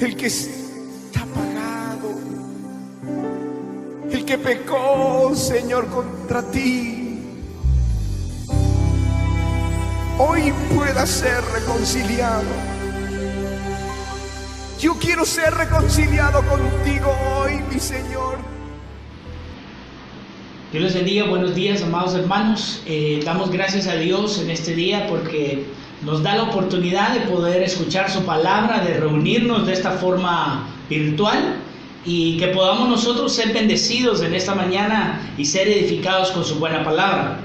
el que está pagado, el que pecó, Señor, contra ti, hoy pueda ser reconciliado. Yo quiero ser reconciliado contigo hoy, mi Señor. Dios les bendiga, buenos días, amados hermanos. Damos gracias a Dios en este día porque nos da la oportunidad de poder escuchar su palabra, de reunirnos de esta forma virtual y que podamos nosotros ser bendecidos en esta mañana y ser edificados con su buena palabra.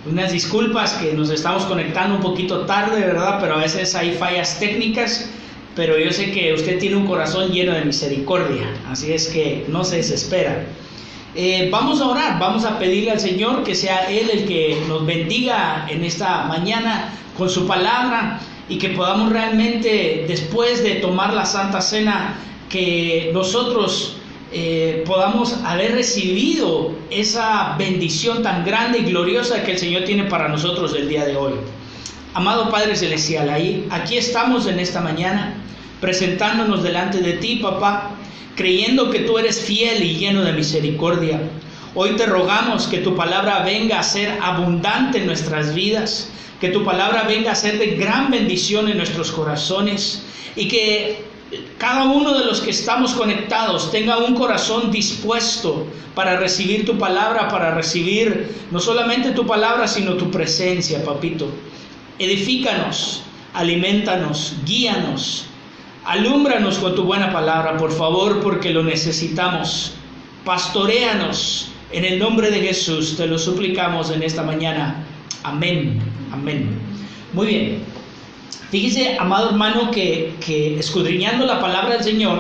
Unas disculpas que nos estamos conectando un poquito tarde, ¿verdad? Pero a veces hay fallas técnicas, pero yo sé que usted tiene un corazón lleno de misericordia, así es que no se desespera. Vamos a orar, vamos a pedirle al Señor que sea Él el que nos bendiga en esta mañana con su palabra y que podamos realmente, después de tomar la Santa Cena, que nosotros podamos haber recibido esa bendición tan grande y gloriosa que el Señor tiene para nosotros el día de hoy. Amado Padre Celestial, aquí estamos en esta mañana presentándonos delante de ti, papá, creyendo que tú eres fiel y lleno de misericordia. Hoy te rogamos que tu palabra venga a ser abundante en nuestras vidas, que tu palabra venga a ser de gran bendición en nuestros corazones y que cada uno de los que estamos conectados tenga un corazón dispuesto para recibir tu palabra, para recibir no solamente tu palabra, sino tu presencia, papito. Edifícanos, alimentanos, guíanos, alúmbranos con tu buena palabra, por favor, porque lo necesitamos. Pastoréanos, en el nombre de Jesús, te lo suplicamos en esta mañana. Amén, amén. Muy bien. Fíjese, amado hermano, que escudriñando la palabra del Señor,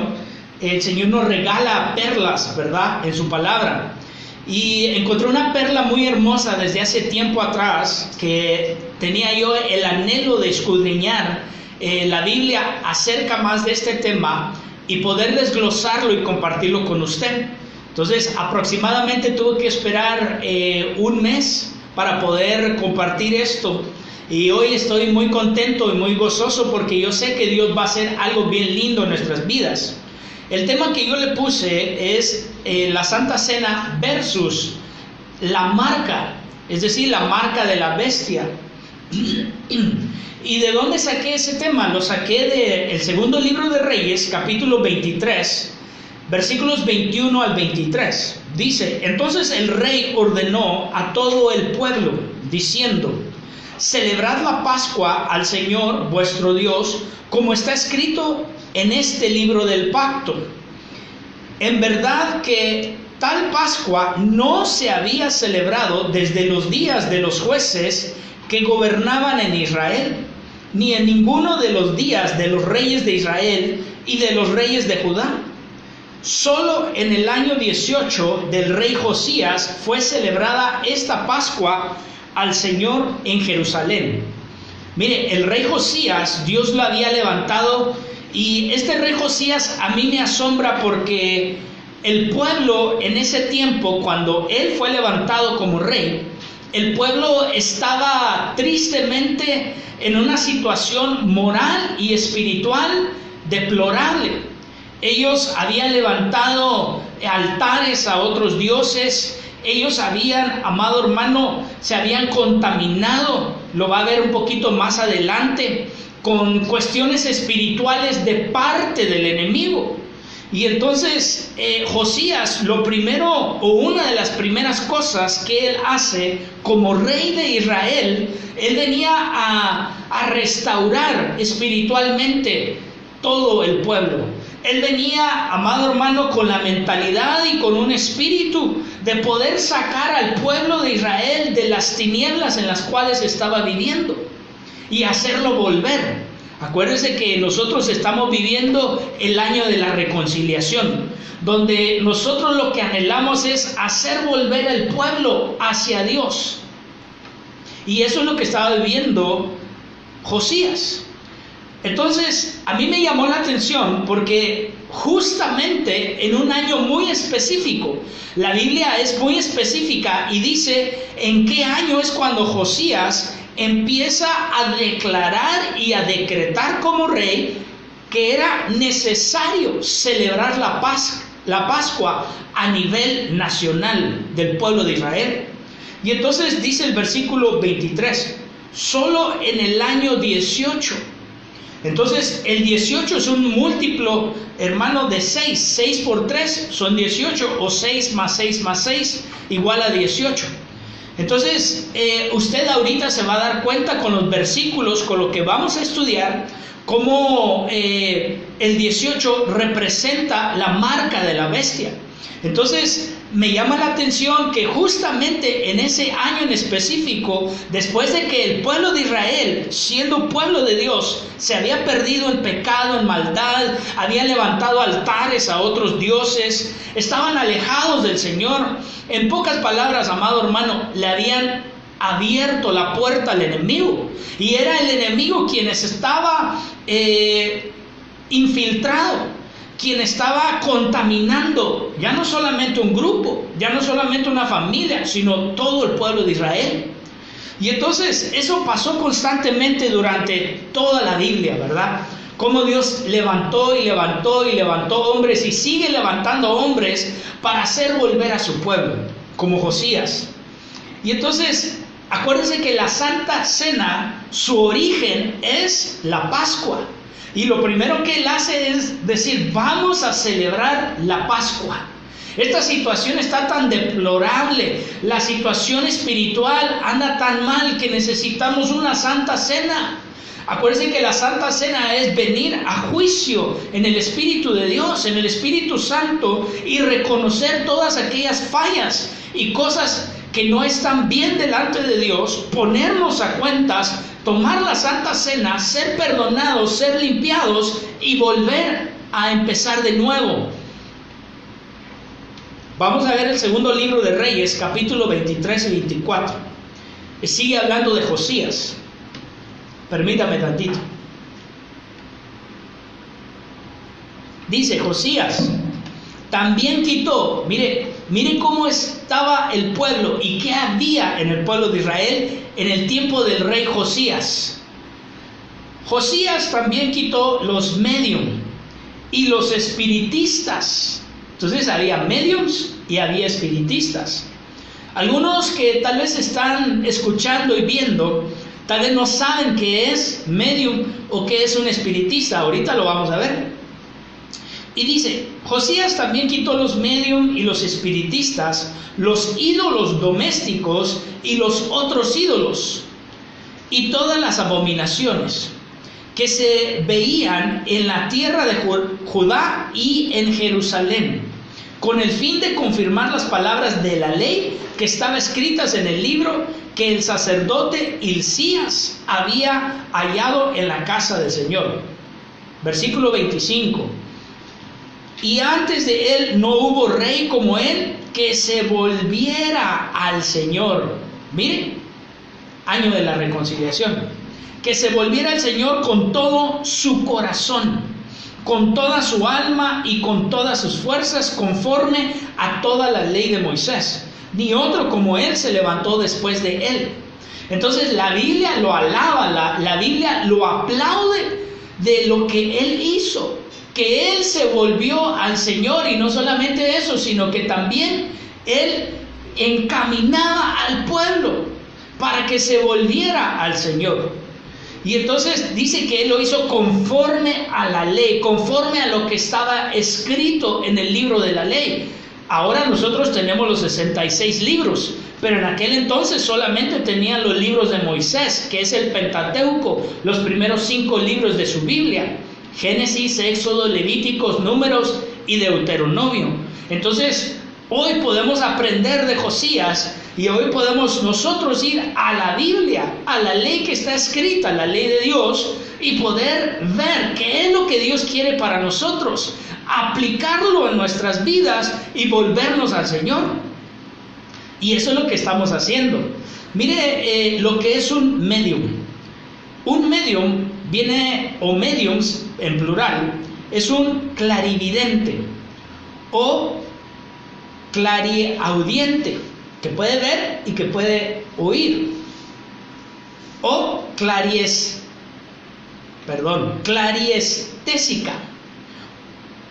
el Señor nos regala perlas, ¿verdad?, en su palabra. Y encontré una perla muy hermosa desde hace tiempo atrás, que tenía yo el anhelo de escudriñar la Biblia acerca más de este tema y poder desglosarlo y compartirlo con usted. Entonces, aproximadamente tuve que esperar un mes para poder compartir esto. Y hoy estoy muy contento y muy gozoso porque yo sé que Dios va a hacer algo bien lindo en nuestras vidas. El tema que yo le puse es la Santa Cena versus la marca, es decir, la marca de la bestia. ¿Y de dónde saqué ese tema? Lo saqué del segundo libro de Reyes, capítulo 23, versículos 21 al 23. Dice: entonces el rey ordenó a todo el pueblo, diciendo: celebrad la Pascua al Señor vuestro Dios, como está escrito en este libro del pacto. En verdad que tal Pascua no se había celebrado desde los días de los jueces que gobernaban en Israel, ni en ninguno de los días de los reyes de Israel y de los reyes de Judá. Solo en el año 18 del rey Josías fue celebrada esta Pascua al Señor en Jerusalén. Mire, el rey Josías, Dios lo había levantado, y este rey Josías a mí me asombra porque el pueblo en ese tiempo, cuando él fue levantado como rey, el pueblo estaba tristemente en una situación moral y espiritual deplorable. Ellos habían levantado altares a otros dioses. Ellos habían, amado hermano, se habían contaminado, lo va a ver un poquito más adelante, con cuestiones espirituales de parte del enemigo. Y entonces Josías, lo primero o una de las primeras cosas que él hace como rey de Israel, él venía a restaurar espiritualmente todo el pueblo. Él venía, amado hermano, con la mentalidad y con un espíritu de poder sacar al pueblo de Israel de las tinieblas en las cuales estaba viviendo y hacerlo volver. Acuérdense que nosotros estamos viviendo el año de la reconciliación, donde nosotros lo que anhelamos es hacer volver al pueblo hacia Dios. Y eso es lo que estaba viviendo Josías. Entonces, a mí me llamó la atención porque justamente en un año muy específico, la Biblia es muy específica y dice en qué año es cuando Josías empieza a declarar y a decretar como rey que era necesario celebrar la Pascua a nivel nacional del pueblo de Israel. Y entonces dice el versículo 23, solo en el año 18. Entonces el 18 es un múltiplo, hermano, de 6. 6 por 3 son 18, o 6 más 6 más 6 igual a 18. Entonces usted ahorita se va a dar cuenta con los versículos, con lo que vamos a estudiar, cómo el 18 representa la marca de la bestia. Entonces me llama la atención que justamente en ese año en específico, después de que el pueblo de Israel, siendo pueblo de Dios, se había perdido en pecado, en maldad, había levantado altares a otros dioses, estaban alejados del Señor. En pocas palabras, amado hermano, le habían abierto la puerta al enemigo, y era el enemigo quien estaba infiltrado, quien estaba contaminando ya no solamente un grupo, ya no solamente una familia, sino todo el pueblo de Israel. Y entonces eso pasó constantemente durante toda la Biblia, ¿verdad? Cómo Dios levantó y levantó y levantó hombres, y sigue levantando hombres para hacer volver a su pueblo, como Josías. Y entonces acuérdense que la Santa Cena, su origen es la Pascua. Y lo primero que él hace es decir, vamos a celebrar la Pascua. Esta situación está tan deplorable, la situación espiritual anda tan mal que necesitamos una Santa Cena. Acuérdense que la Santa Cena es venir a juicio en el Espíritu de Dios, en el Espíritu Santo, y reconocer todas aquellas fallas y cosas que no están bien delante de Dios, ponernos a cuentas, tomar la Santa Cena, ser perdonados, ser limpiados y volver a empezar de nuevo. Vamos a ver el segundo libro de Reyes, capítulo 23 y 24. Sigue hablando de Josías. Permítame tantito. Dice Josías, también quitó, mire cómo estaba el pueblo y qué había en el pueblo de Israel en el tiempo del rey Josías. Josías también quitó los medium y los espiritistas. Entonces había mediums y había espiritistas. Algunos que tal vez están escuchando y viendo, tal vez no saben qué es medium o qué es un espiritista. Ahorita lo vamos a ver. Y dice, Josías también quitó los medium y los espiritistas, los ídolos domésticos y los otros ídolos, y todas las abominaciones que se veían en la tierra de Judá y en Jerusalén, con el fin de confirmar las palabras de la ley que estaban escritas en el libro que el sacerdote Hilcías había hallado en la casa del Señor. Versículo 25. Y antes de él no hubo rey como él que se volviera al Señor. Mire, año de la reconciliación. Que se volviera al Señor con todo su corazón, con toda su alma y con todas sus fuerzas, conforme a toda la ley de Moisés. Ni otro como él se levantó después de él. Entonces la Biblia lo alaba, la Biblia lo aplaude de lo que él hizo, que él se volvió al Señor, y no solamente eso, sino que también él encaminaba al pueblo para que se volviera al Señor. Y entonces dice que él lo hizo conforme a la ley, conforme a lo que estaba escrito en el libro de la ley. Ahora nosotros tenemos los 66 libros, pero en aquel entonces solamente tenían los libros de Moisés, que es el Pentateuco, los primeros 5 libros de su Biblia: Génesis, Éxodo, Levíticos, Números y Deuteronomio. Entonces hoy podemos aprender de Josías, y hoy podemos nosotros ir a la Biblia, a la ley que está escrita, la ley de Dios, y poder ver qué es lo que Dios quiere para nosotros, aplicarlo en nuestras vidas y volvernos al Señor. Y eso es lo que estamos haciendo. Mire lo que es un medium. Un medium viene, o mediums en plural, es un clarividente o clariaudiente, que puede ver y que puede oír, o clariestésica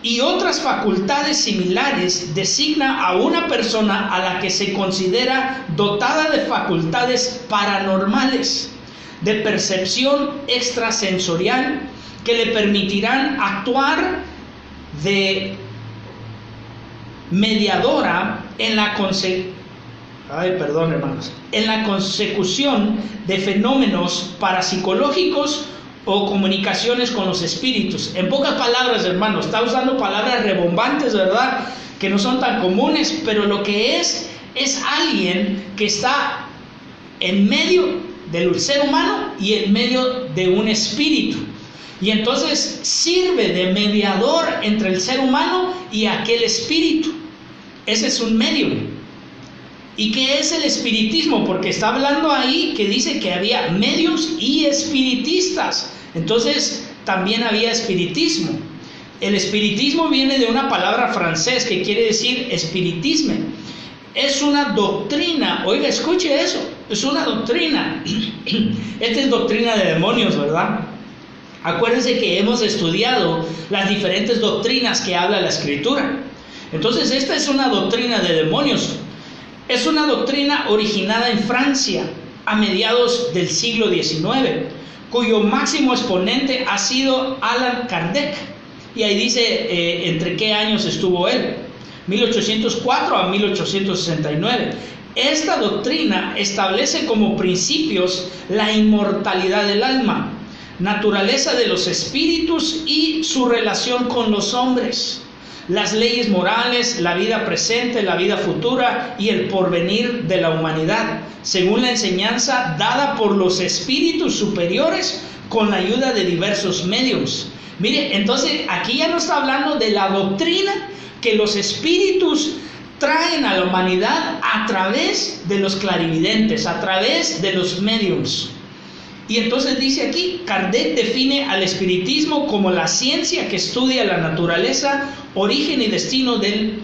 y otras facultades similares designa a una persona a la que se considera dotada de facultades paranormales, de percepción extrasensorial, que le permitirán actuar de mediadora en la consecución de fenómenos parapsicológicos o comunicaciones con los espíritus. En pocas palabras, hermanos, está usando palabras rebombantes, ¿verdad?, que no son tan comunes, pero lo que es alguien que está en medio del ser humano y en medio de un espíritu. Y entonces sirve de mediador entre el ser humano y aquel espíritu. Ese es un medium. ¿Y qué es el espiritismo? Porque está hablando ahí que dice que había mediums y espiritistas. Entonces también había espiritismo. El espiritismo viene de una palabra francés que quiere decir espiritisme. Es una doctrina, oiga, escuche eso, es una doctrina. Esta es doctrina de demonios, ¿verdad? Acuérdense que hemos estudiado las diferentes doctrinas que habla la Escritura. Entonces esta es una doctrina de demonios. Es una doctrina originada en Francia a mediados del siglo XIX, cuyo máximo exponente ha sido Allan Kardec. Y ahí dice entre qué años estuvo él, 1804 a 1869. Esta doctrina establece como principios la inmortalidad del alma, naturaleza de los espíritus y su relación con los hombres, las leyes morales, la vida presente, la vida futura y el porvenir de la humanidad, según la enseñanza dada por los espíritus superiores con la ayuda de diversos medios. Mire, entonces aquí ya no está hablando de la doctrina que los espíritus traen a la humanidad a través de los clarividentes, a través de los mediums. Y entonces dice aquí, Kardec define al espiritismo como la ciencia que estudia la naturaleza, origen y destino de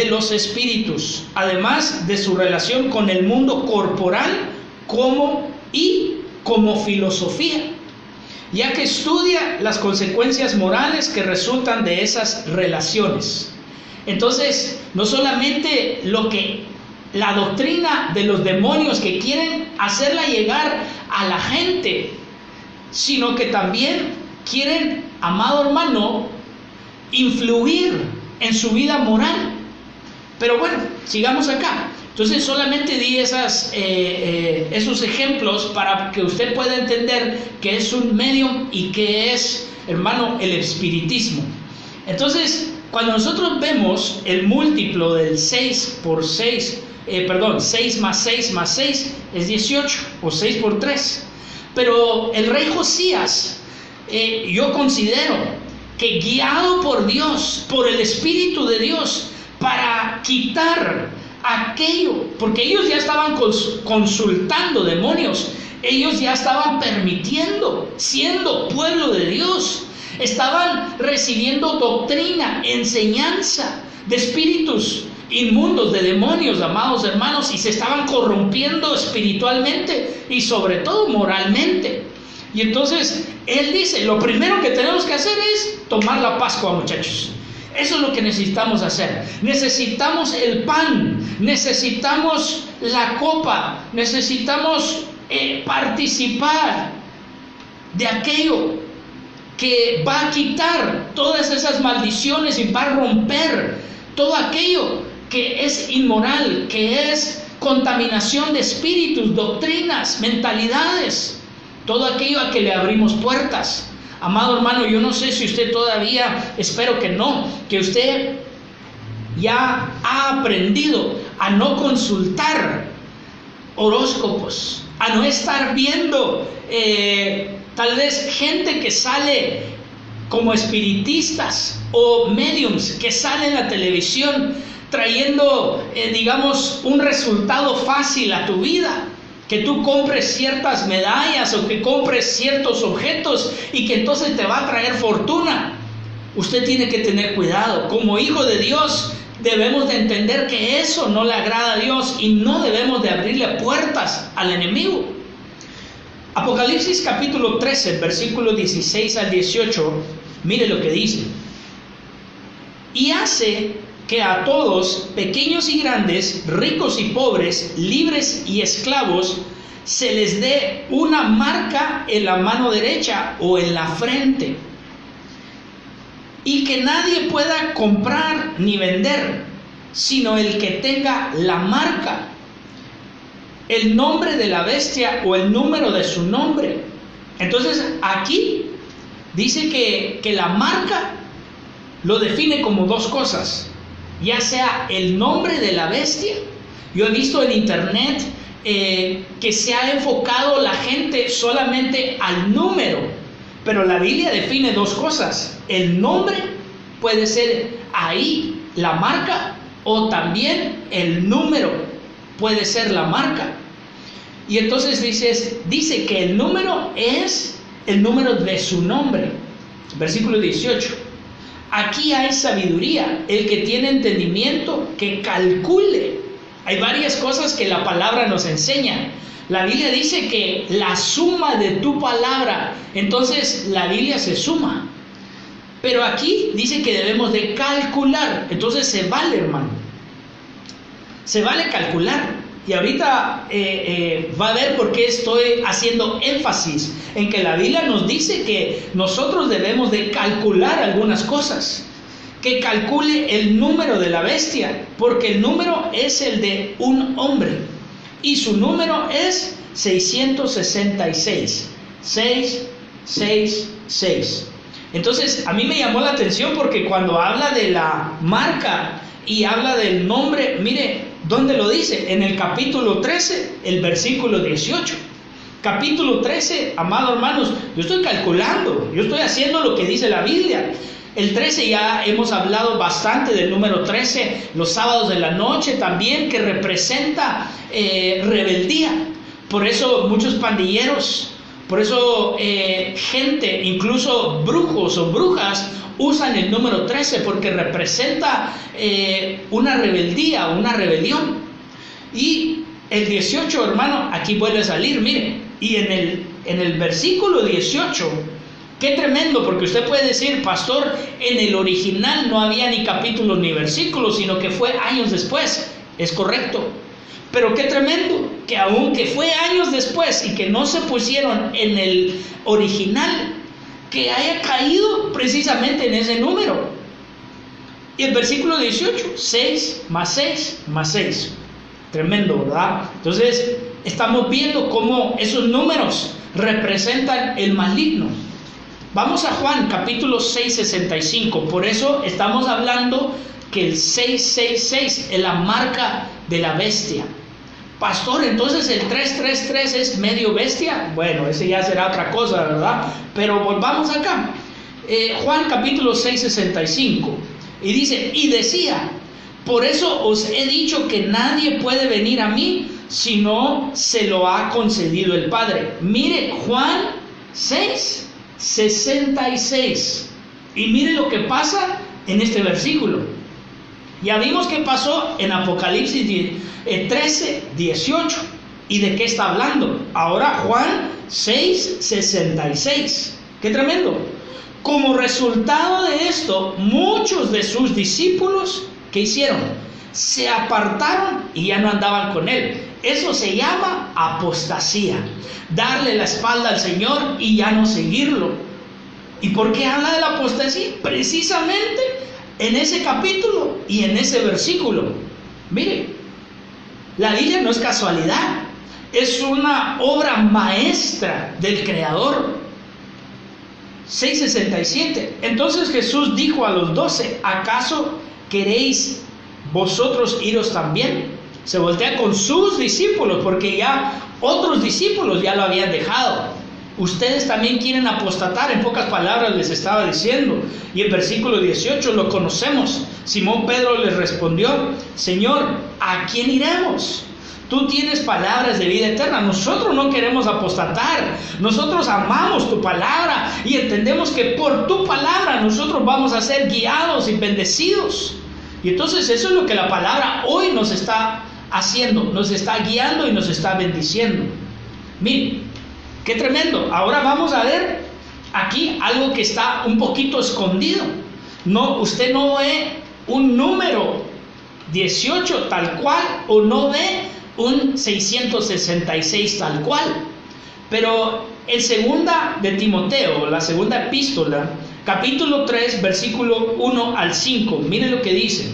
los espíritus, además de su relación con el mundo corporal como filosofía, ya que estudia las consecuencias morales que resultan de esas relaciones. Entonces, no solamente la doctrina de los demonios que quieren hacerla llegar a la gente, sino que también quieren, amado hermano, influir en su vida moral. Pero bueno, sigamos acá. Entonces solamente di esos ejemplos para que usted pueda entender qué es un medium y qué es, hermano, el espiritismo. Entonces, cuando nosotros vemos el múltiplo del 6 más 6 más 6 es 18, o 6 por 3. Pero el rey Josías, yo considero que guiado por Dios, por el Espíritu de Dios, para quitar aquello, porque ellos ya estaban consultando demonios, ellos ya estaban permitiendo, siendo pueblo de Dios, estaban recibiendo doctrina, enseñanza de espíritus inmundos, de demonios, amados hermanos, y se estaban corrompiendo espiritualmente y sobre todo moralmente. Y entonces él dice, lo primero que tenemos que hacer es tomar la Pascua, muchachos. Eso es lo que necesitamos hacer. Necesitamos el pan, necesitamos la copa, necesitamos participar de aquello que va a quitar todas esas maldiciones y va a romper todo aquello que es inmoral, que es contaminación de espíritus, doctrinas, mentalidades, todo aquello a que le abrimos puertas. Amado hermano, yo no sé si usted todavía, espero que no, que usted ya ha aprendido a no consultar horóscopos, a no estar viendo tal vez gente que sale como espiritistas o mediums que salen en la televisión trayendo, digamos, un resultado fácil a tu vida. Que tú compres ciertas medallas o que compres ciertos objetos y que entonces te va a traer fortuna. Usted tiene que tener cuidado. Como hijo de Dios debemos de entender que eso no le agrada a Dios y no debemos de abrirle puertas al enemigo. Apocalipsis capítulo 13, versículo 16 al 18, mire lo que dice. Y hace que a todos, pequeños y grandes, ricos y pobres, libres y esclavos, se les dé una marca en la mano derecha o en la frente, y que nadie pueda comprar ni vender, sino el que tenga la marca, el nombre de la bestia o el número de su nombre. Entonces aquí dice que la marca lo define como dos cosas, ya sea el nombre de la bestia. Yo he visto en internet que se ha enfocado la gente solamente al número, pero la Biblia define dos cosas. El nombre puede ser ahí la marca, o también el número puede ser la marca. Y entonces dice que el número es el número de su nombre. Versículo 18. Aquí hay sabiduría, el que tiene entendimiento, que calcule. Hay varias cosas que la palabra nos enseña. La Biblia dice que la suma de tu palabra, entonces la Biblia se suma. Pero aquí dice que debemos de calcular. Entonces se vale, hermano. Se vale calcular. Y ahorita va a ver por qué estoy haciendo énfasis en que la Biblia nos dice que nosotros debemos de calcular algunas cosas. Que calcule el número de la bestia, porque el número es el de un hombre. Y su número es 666. 666. Entonces, a mí me llamó la atención porque cuando habla de la marca y habla del nombre, mire, ¿dónde lo dice? En el capítulo 13, el versículo 18. Capítulo 13, amados hermanos, yo estoy calculando, yo estoy haciendo lo que dice la Biblia. El 13 ya hemos hablado bastante del número 13, los sábados de la noche también, que representa rebeldía. Por eso muchos pandilleros, por eso gente, incluso brujos o brujas, usan el número 13 porque representa una rebeldía, una rebelión. Y el 18, hermano, aquí vuelve a salir, mire, y en el versículo 18, qué tremendo, porque usted puede decir, pastor, en el original no había ni capítulos ni versículos, sino que fue años después. Es correcto. Pero qué tremendo, que aunque fue años después y que no se pusieron en el original, que haya caído precisamente en ese número. Y el versículo 18, 6 más 6 más 6. Tremendo, ¿verdad? Entonces, estamos viendo cómo esos números representan el maligno. Vamos a Juan capítulo 6:65. Por eso estamos hablando que el 666 es la marca de la bestia. Pastor, entonces el 333 es medio bestia. Bueno, ese ya será otra cosa, ¿verdad? Pero volvamos acá. Juan capítulo 6:65. Y dice, y decía, por eso os he dicho que nadie puede venir a mí si no se lo ha concedido el Padre. Mire, Juan 6:66. Y mire lo que pasa en este versículo. Ya vimos qué pasó en Apocalipsis 13:18. ¿Y de qué está hablando? Ahora Juan 6:66. ¡Qué tremendo! Como resultado de esto, muchos de sus discípulos, ¿qué hicieron? Se apartaron y ya no andaban con él. Eso se llama apostasía. Darle la espalda al Señor y ya no seguirlo. ¿Y por qué habla de la apostasía? Precisamente en ese capítulo y en ese versículo. Mire, la Biblia no es casualidad. Es una obra maestra del Creador. 6:67. Entonces Jesús dijo a los 12, ¿acaso queréis vosotros iros también? Se voltea con sus discípulos, porque ya otros discípulos ya lo habían dejado. Ustedes también quieren apostatar, en pocas palabras les estaba diciendo. Y el versículo 18 lo conocemos. Simón Pedro les respondió, Señor, ¿a quién iremos? Tú tienes palabras de vida eterna. Nosotros no queremos apostatar. Nosotros amamos tu palabra y entendemos que por tu palabra nosotros vamos a ser guiados y bendecidos. Y entonces eso es lo que la palabra hoy nos está haciendo. Nos está guiando y nos está bendiciendo. Miren, Qué tremendo. Ahora vamos a ver aquí algo que está un poquito escondido. No, usted no ve un número 18 tal cual, o no ve un 666 tal cual. Pero en segunda de Timoteo, la segunda epístola, capítulo 3, versículo 1 al 5, miren lo que dice.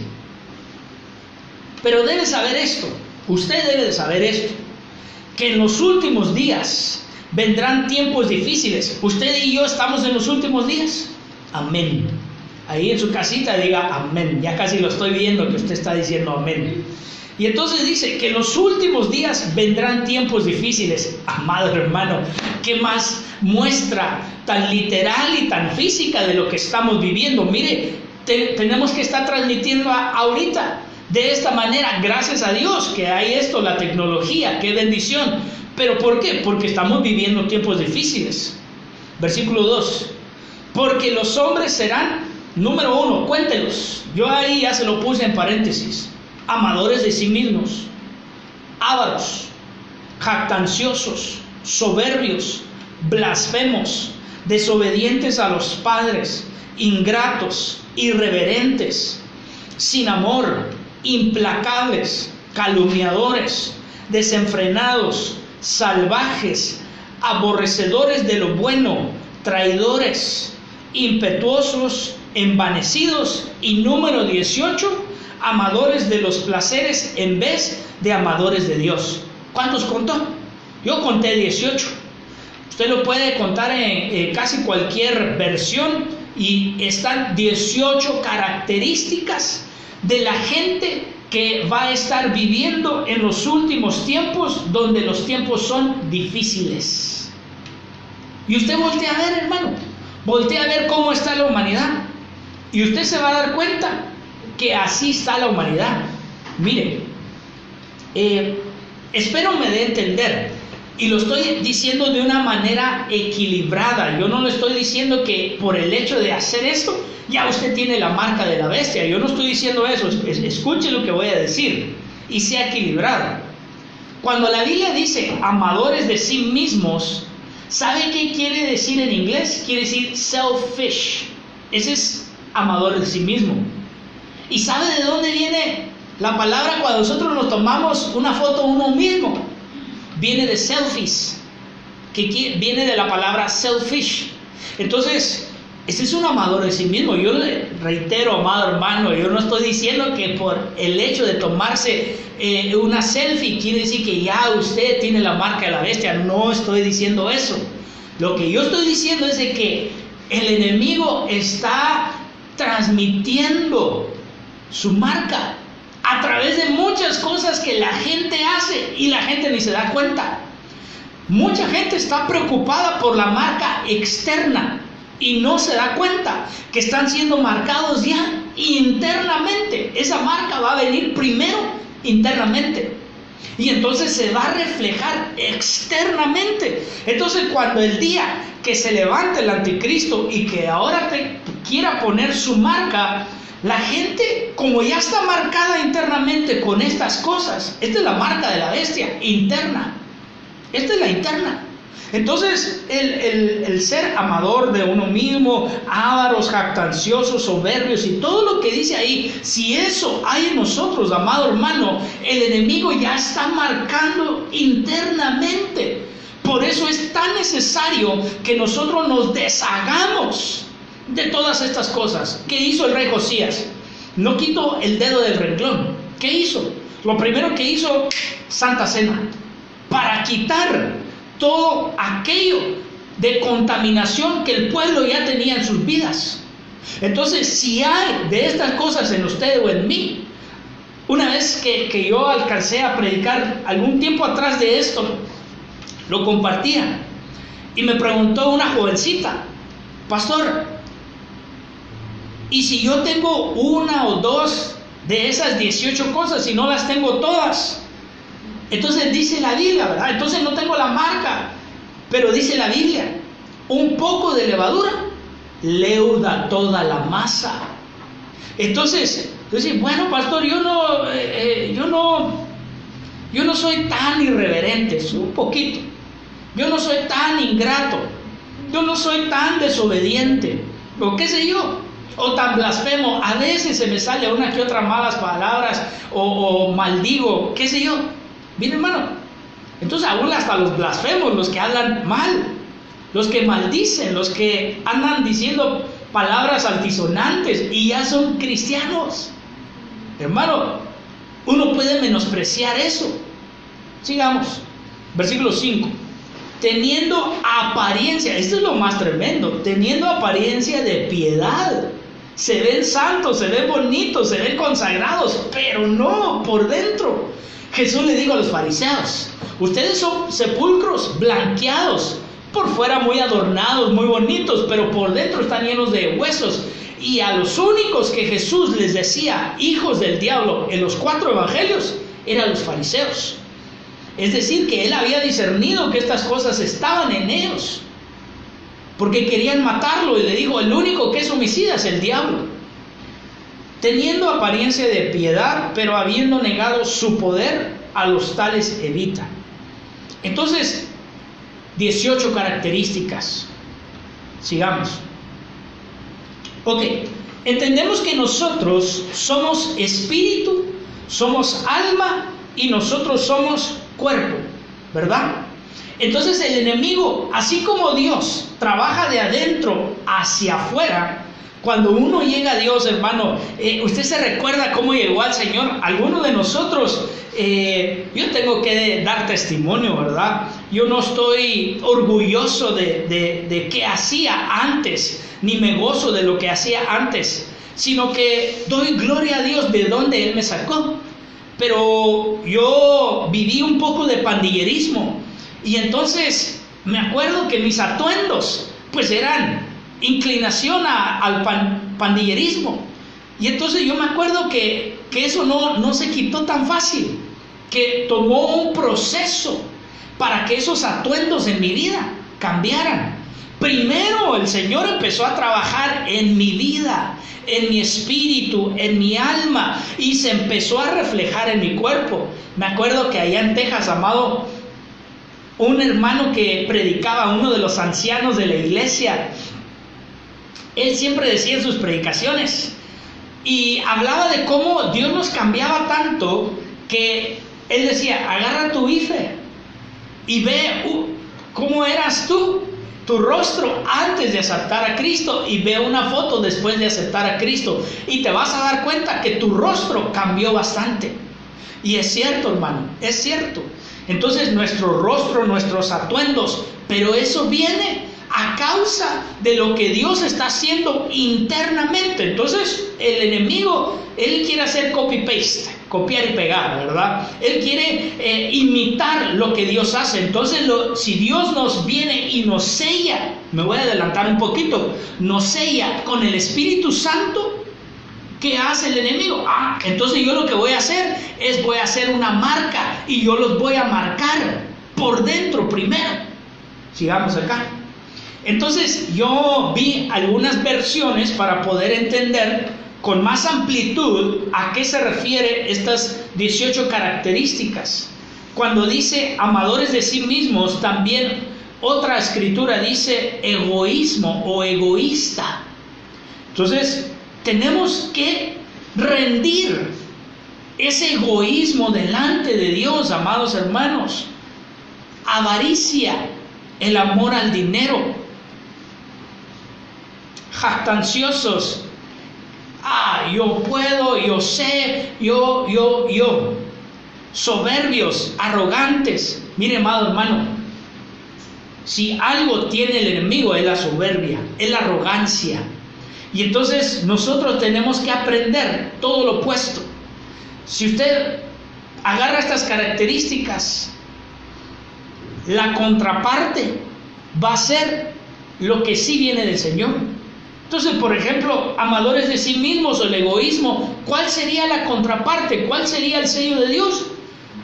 Pero debe saber esto, usted debe de saber esto, que en los últimos días vendrán tiempos difíciles. Usted y yo estamos en los últimos días. Amén. Ahí en su casita diga amén. Ya casi lo estoy viendo que usted está diciendo amén. Y entonces dice que en los últimos días vendrán tiempos difíciles. Amado hermano, ¿qué más muestra tan literal y tan física de lo que estamos viviendo? Mire, tenemos que estar transmitiendo ahorita de esta manera, gracias a Dios que hay esto, la tecnología, qué bendición. ¿Pero por qué? Porque estamos viviendo tiempos difíciles. Versículo 2. Porque los hombres serán, número 1, cuéntelos. Yo ahí ya se lo puse en paréntesis. Amadores de sí mismos, ávaros, jactanciosos, soberbios, blasfemos, desobedientes a los padres, ingratos, irreverentes, sin amor, implacables, calumniadores, desenfrenados, salvajes, aborrecedores de lo bueno, traidores, impetuosos, envanecidos, y número 18, amadores de los placeres en vez de amadores de Dios. ¿Cuántos contó? Yo conté 18. Usted lo puede contar en casi cualquier versión, y están 18 características de la gente que va a estar viviendo en los últimos tiempos, donde los tiempos son difíciles. Y usted voltea a ver, hermano, voltea a ver cómo está la humanidad, y usted se va a dar cuenta que así está la humanidad. Mire, espero me dé a entender, y lo estoy diciendo de una manera equilibrada. Yo no le estoy diciendo que por el hecho de hacer esto ya usted tiene la marca de la bestia. Yo no estoy diciendo eso. Escuche lo que voy a decir y sea equilibrado. Cuando la Biblia dice amadores de sí mismos, ¿sabe qué quiere decir en inglés? Quiere decir selfish. Ese es amador de sí mismo. ¿Y sabe de dónde viene la palabra cuando nosotros nos tomamos una foto uno mismo? Viene de selfies, que viene de la palabra selfish. Entonces, este es un amador de sí mismo. Yo le reitero, amado hermano, yo no estoy diciendo que por el hecho de tomarse una selfie quiere decir que ya usted tiene la marca de la bestia. No estoy diciendo eso. Lo que yo estoy diciendo es de que el enemigo está transmitiendo su marca a través de muchas cosas que la gente hace y la gente ni se da cuenta. Mucha gente está preocupada por la marca externa y no se da cuenta que están siendo marcados ya internamente. Esa marca va a venir primero internamente y entonces se va a reflejar externamente. Entonces, cuando el día que se levante el anticristo y que ahora te quiera poner su marca, la gente, como ya está marcada internamente con estas cosas, esta es la marca de la bestia interna, esta es la interna. Entonces el ser amador de uno mismo, ávaros, jactanciosos, soberbios y todo lo que dice ahí, si eso hay en nosotros, amado hermano, el enemigo ya está marcando internamente. Por eso es tan necesario que nosotros nos deshagamos de todas estas cosas. ¿Qué hizo el rey Josías? No quitó el dedo del renglón. ¿Qué hizo? Lo primero que hizo, Santa Cena, para quitar todo aquello de contaminación que el pueblo ya tenía en sus vidas. Entonces, si hay de estas cosas en usted o en mí, una vez que yo alcancé a predicar algún tiempo atrás de esto, lo compartía, y me preguntó una jovencita: pastor, ¿y si yo tengo una o dos de esas 18 cosas y no las tengo todas? Entonces dice la Biblia, ¿verdad? Entonces no tengo la marca. Pero dice la Biblia, un poco de levadura leuda toda la masa. Entonces, bueno, pastor, yo no soy tan irreverente, un poquito. yo no soy tan ingrato, yo no soy tan desobediente, o qué sé yo, o tan blasfemo. A veces se me sale una que otra malas palabras, o maldigo, qué sé yo. Mire, hermano, entonces aún hasta los blasfemos, los que hablan mal, los que maldicen, los que andan diciendo palabras altisonantes y ya son cristianos. Hermano, uno puede menospreciar eso. Sigamos, versículo 5. Teniendo apariencia, esto es lo más tremendo, teniendo apariencia de piedad. Se ven santos, se ven bonitos, se ven consagrados, pero no por dentro. Jesús le dijo a los fariseos: ustedes son sepulcros blanqueados, por fuera muy adornados, muy bonitos, pero por dentro están llenos de huesos. Y a los únicos que Jesús les decía hijos del diablo en los 4 evangelios eran los fariseos. Es decir, que él había discernido que estas cosas estaban en ellos, porque querían matarlo, y le dijo: el único que es homicida es el diablo. Teniendo apariencia de piedad, pero habiendo negado su poder, a los tales evita. Entonces, 18 características. Sigamos. Ok, entendemos que nosotros somos espíritu, somos alma y nosotros somos cuerpo, ¿verdad? Entonces el enemigo, así como Dios trabaja de adentro hacia afuera, cuando uno llega a Dios, hermano, usted se recuerda cómo llegó al Señor. Algunos de nosotros, yo tengo que dar testimonio, ¿verdad? Yo no estoy orgulloso de qué hacía antes, ni me gozo de lo que hacía antes, sino que doy gloria a Dios de donde Él me sacó. Pero yo viví un poco de pandillerismo, y entonces me acuerdo que mis atuendos pues eran inclinación al pandillerismo. Y entonces yo me acuerdo que eso no se quitó tan fácil, que tomó un proceso para que esos atuendos en mi vida cambiaran. Primero el Señor empezó a trabajar en mi vida, en mi espíritu, en mi alma, y se empezó a reflejar en mi cuerpo. Me acuerdo que allá en Texas, amado, un hermano que predicaba, uno de los ancianos de la iglesia, él siempre decía en sus predicaciones, y hablaba de cómo Dios nos cambiaba tanto, que él decía: agarra tu IFE y ve cómo eras tú, tu rostro antes de aceptar a Cristo, y ve una foto después de aceptar a Cristo, y te vas a dar cuenta que tu rostro cambió bastante. Y es cierto, hermano, es cierto. Entonces nuestro rostro, nuestros atuendos, pero eso viene a causa de lo que Dios está haciendo internamente. Entonces el enemigo, él quiere hacer copy-paste, copiar y pegar, ¿verdad? Él quiere imitar lo que Dios hace. Entonces si Dios nos viene y nos sella, me voy a adelantar un poquito, nos sella con el Espíritu Santo, ¿qué hace el enemigo? Entonces yo lo que voy a hacer es voy a hacer una marca, y yo los voy a marcar por dentro primero. Sigamos acá. Entonces yo vi algunas versiones para poder entender con más amplitud a qué se refiere estas 18 características. Cuando dice amadores de sí mismos, también otra escritura dice egoísmo o egoísta. Entonces tenemos que rendir ese egoísmo delante de Dios, amados hermanos. Avaricia, el amor al dinero. Jactanciosos, yo puedo, yo sé, yo. Soberbios, arrogantes. Mire, amado hermano, si algo tiene el enemigo es la soberbia, es la arrogancia. Y entonces nosotros tenemos que aprender todo lo opuesto. Si usted agarra estas características, la contraparte va a ser lo que sí viene del Señor. Entonces, por ejemplo, amadores de sí mismos o el egoísmo, ¿cuál sería la contraparte? ¿Cuál sería el sello de Dios?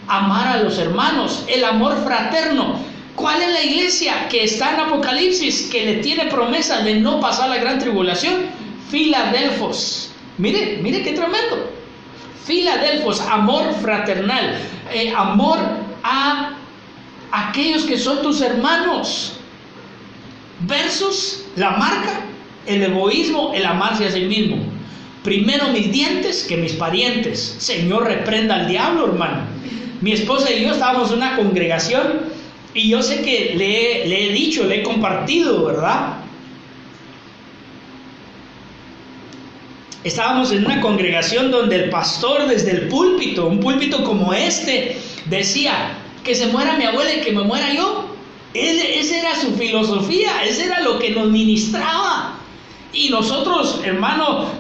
Amar a los hermanos, el amor fraterno. ¿Cuál es la iglesia que está en Apocalipsis, que le tiene promesa de no pasar la gran tribulación? Filadelfos. Mire qué tremendo. Filadelfos, amor fraternal, amor a aquellos que son tus hermanos, versus la marca, el egoísmo, el amarse a sí mismo. Primero mis dientes que mis parientes. Señor, reprenda al diablo, hermano. Mi esposa y yo estábamos en una congregación y yo sé que le he dicho, le he compartido, ¿verdad? Estábamos en una congregación donde el pastor desde el púlpito, un púlpito como este, decía que se muera mi abuela y que me muera yo. Esa era su filosofía, eso era lo que nos ministraba. Y nosotros, hermano,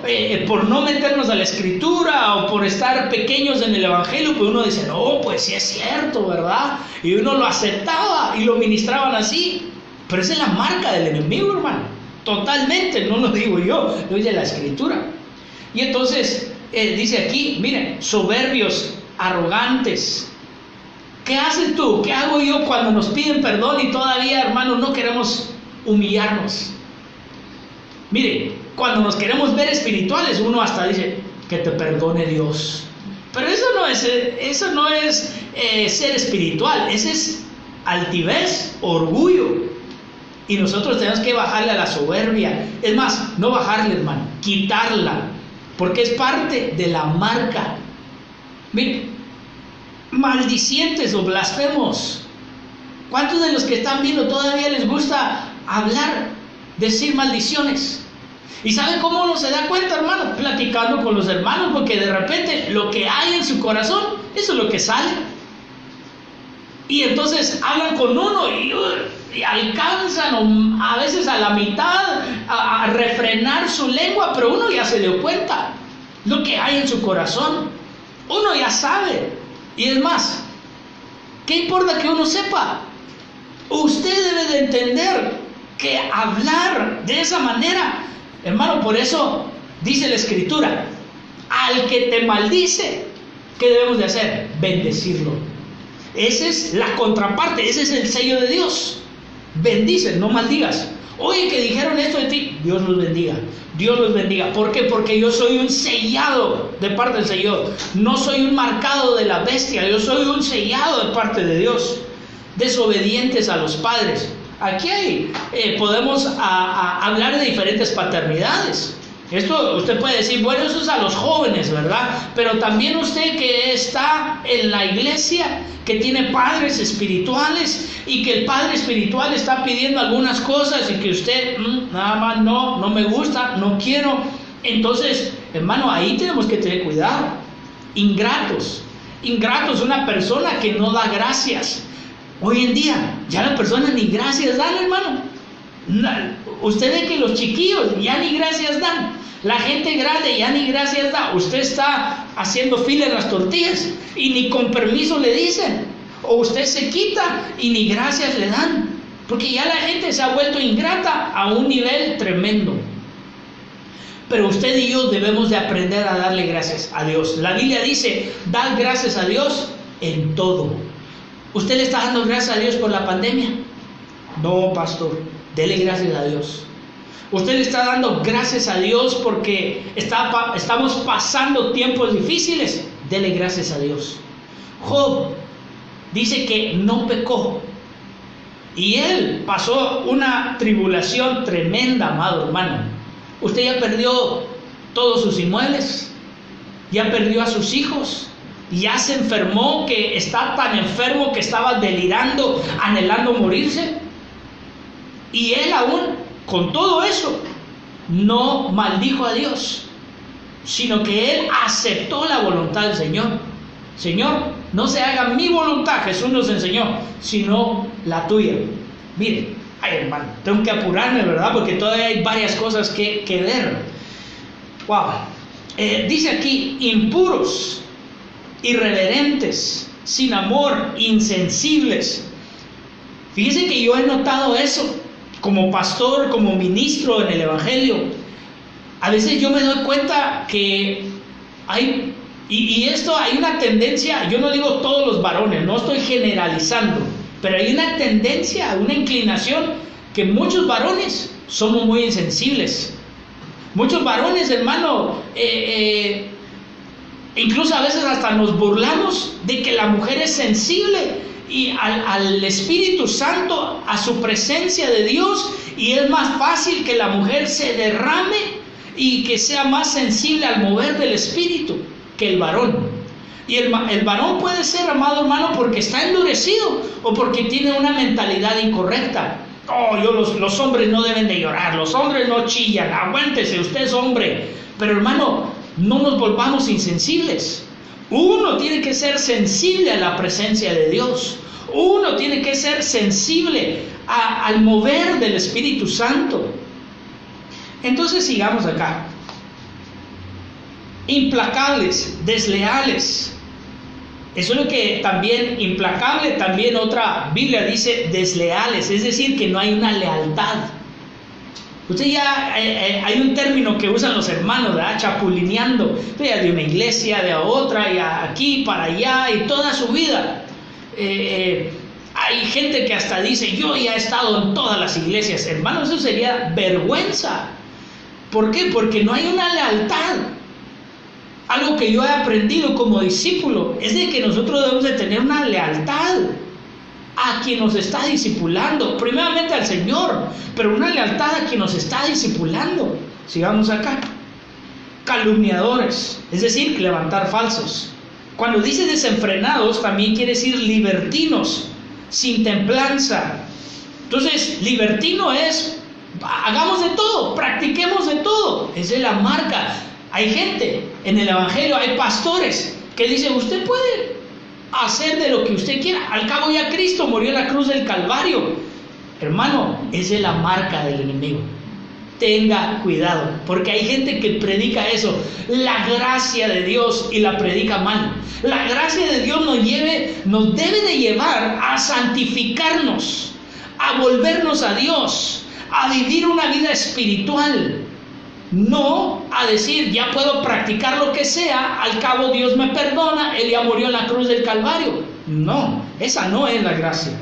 por no meternos a la escritura o por estar pequeños en el evangelio, pues uno dice, no, pues sí es cierto, ¿verdad? Y uno lo aceptaba y lo ministraban así. Pero esa es la marca del enemigo, hermano. Totalmente, no lo digo yo, lo dice la escritura. Y entonces dice aquí, miren, soberbios, arrogantes. ¿Qué haces tú? ¿Qué hago yo cuando nos piden perdón y todavía, hermano, no queremos humillarnos? Mire, cuando nos queremos ver espirituales, uno hasta dice, que te perdone Dios. Pero eso no es ser espiritual, ese es altivez, orgullo. Y nosotros tenemos que bajarle a la soberbia. Es más, no bajarle, hermano, quitarla, porque es parte de la marca. Mire, maldicientes o blasfemos. ¿Cuántos de los que están viendo todavía les gusta hablar, decir maldiciones? ¿Y saben cómo uno se da cuenta, hermano? Platicando con los hermanos, porque de repente lo que hay en su corazón, eso es lo que sale. Y entonces hablan con uno y alcanzan a veces a la mitad a refrenar su lengua, pero uno ya se dio cuenta lo que hay en su corazón. Uno ya sabe. Y es más, ¿qué importa que uno sepa? Usted debe de entender que hablar de esa manera, hermano, por eso dice la escritura, al que te maldice, ¿qué debemos de hacer? Bendecirlo. Esa es la contraparte, ese es el sello de Dios. Bendice, no maldigas. Oye, que dijeron esto de ti, Dios los bendiga. Dios los bendiga. ¿Por qué? Porque yo soy un sellado de parte del Señor. No soy un marcado de la bestia, yo soy un sellado de parte de Dios. Desobedientes a los padres. Aquí podemos hablar de diferentes paternidades. Esto usted puede decir, bueno, eso es a los jóvenes, ¿verdad? Pero también usted que está en la iglesia, que tiene padres espirituales y que el padre espiritual está pidiendo algunas cosas y que usted, nada más no me gusta, no quiero. Entonces, hermano, ahí tenemos que tener cuidado. Ingratos, una persona que no da gracias. Hoy en día, ya las personas ni gracias dan, hermano. Usted ve que los chiquillos ya ni gracias dan. La gente grande ya ni gracias da. Usted está haciendo fila en las tortillas y ni con permiso le dicen. O usted se quita y ni gracias le dan. Porque ya la gente se ha vuelto ingrata a un nivel tremendo. Pero usted y yo debemos de aprender a darle gracias a Dios. La Biblia dice, dad gracias a Dios en todo. ¿Usted le está dando gracias a Dios por la pandemia? No, pastor, dele gracias a Dios. ¿Usted le está dando gracias a Dios porque estamos pasando tiempos difíciles? Dele gracias a Dios. Job dice que no pecó. Y él pasó una tribulación tremenda, amado hermano. Usted ya perdió todos sus inmuebles, ya perdió a sus hijos, ya se enfermó, que está tan enfermo que estaba delirando, anhelando morirse. Y él aún, con todo eso, no maldijo a Dios, sino que él aceptó la voluntad del Señor. Señor, no se haga mi voluntad, Jesús nos enseñó, sino la tuya. Mire, ay hermano, tengo que apurarme, ¿verdad? Porque todavía hay varias cosas que ver. Wow. Dice aquí, impuros, irreverentes, sin amor, insensibles. Fíjese que yo he notado eso como pastor, como ministro en el evangelio. A veces yo me doy cuenta que hay, y esto hay una tendencia, yo no digo todos los varones, no estoy generalizando, pero hay una tendencia, una inclinación, que muchos varones somos muy insensibles. Muchos varones, hermano, incluso a veces hasta nos burlamos de que la mujer es sensible al Espíritu Santo, a su presencia de Dios, y es más fácil que la mujer se derrame y que sea más sensible al mover del Espíritu que el varón. Y el varón puede ser, amado hermano, porque está endurecido o porque tiene una mentalidad incorrecta. Los hombres no deben de llorar, los hombres no chillan, aguántese, usted es hombre. Pero hermano, no nos volvamos insensibles. Uno tiene que ser sensible a la presencia de Dios. Uno tiene que ser sensible al mover del Espíritu Santo. Entonces sigamos acá. Implacables, desleales. Eso es lo que también, implacable, también otra Biblia dice desleales, es decir, que no hay una lealtad. Usted ya, hay un término que usan los hermanos, ¿verdad? Chapulineando, de una iglesia, de otra, y aquí, para allá, y toda su vida. Hay gente que hasta dice, yo ya he estado en todas las iglesias. Hermano, eso sería vergüenza. ¿Por qué? Porque no hay una lealtad. Algo que yo he aprendido como discípulo es de que nosotros debemos de tener una lealtad a quien nos está discipulando, primeramente al Señor, pero una lealtad a quien nos está discipulando. Sigamos acá. Calumniadores, es decir, levantar falsos. Cuando dice desenfrenados, también quiere decir libertinos, sin templanza. Entonces, libertino es, hagamos de todo, practiquemos de todo. Esa es la marca. Hay gente en el Evangelio, hay pastores que dicen, usted puede hacer de lo que usted quiera, al cabo ya Cristo murió en la cruz del Calvario. Hermano, esa es la marca del enemigo. Tenga cuidado, porque hay gente que predica eso, la gracia de Dios, y la predica mal. La gracia de Dios nos debe de llevar a santificarnos, a volvernos a Dios, a vivir una vida espiritual. No a decir, ya puedo practicar lo que sea, al cabo Dios me perdona, Él ya murió en la cruz del Calvario. No, esa no es la gracia.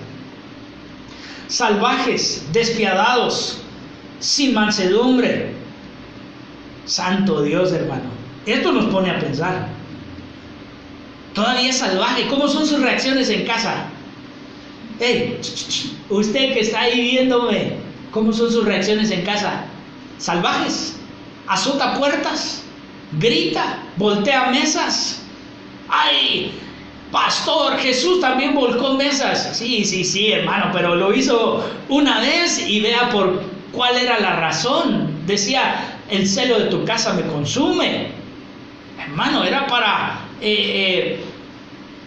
Salvajes, despiadados, sin mansedumbre. Santo Dios, hermano. Esto nos pone a pensar. Todavía es salvaje. ¿Cómo son sus reacciones en casa? Usted que está ahí viéndome, ¿cómo son sus reacciones en casa? Salvajes. Azota puertas, grita, voltea mesas. ¡Ay, pastor, Jesús también volcó mesas! Sí, hermano, pero lo hizo una vez y vea por cuál era la razón. Decía, el celo de tu casa me consume. Hermano, era para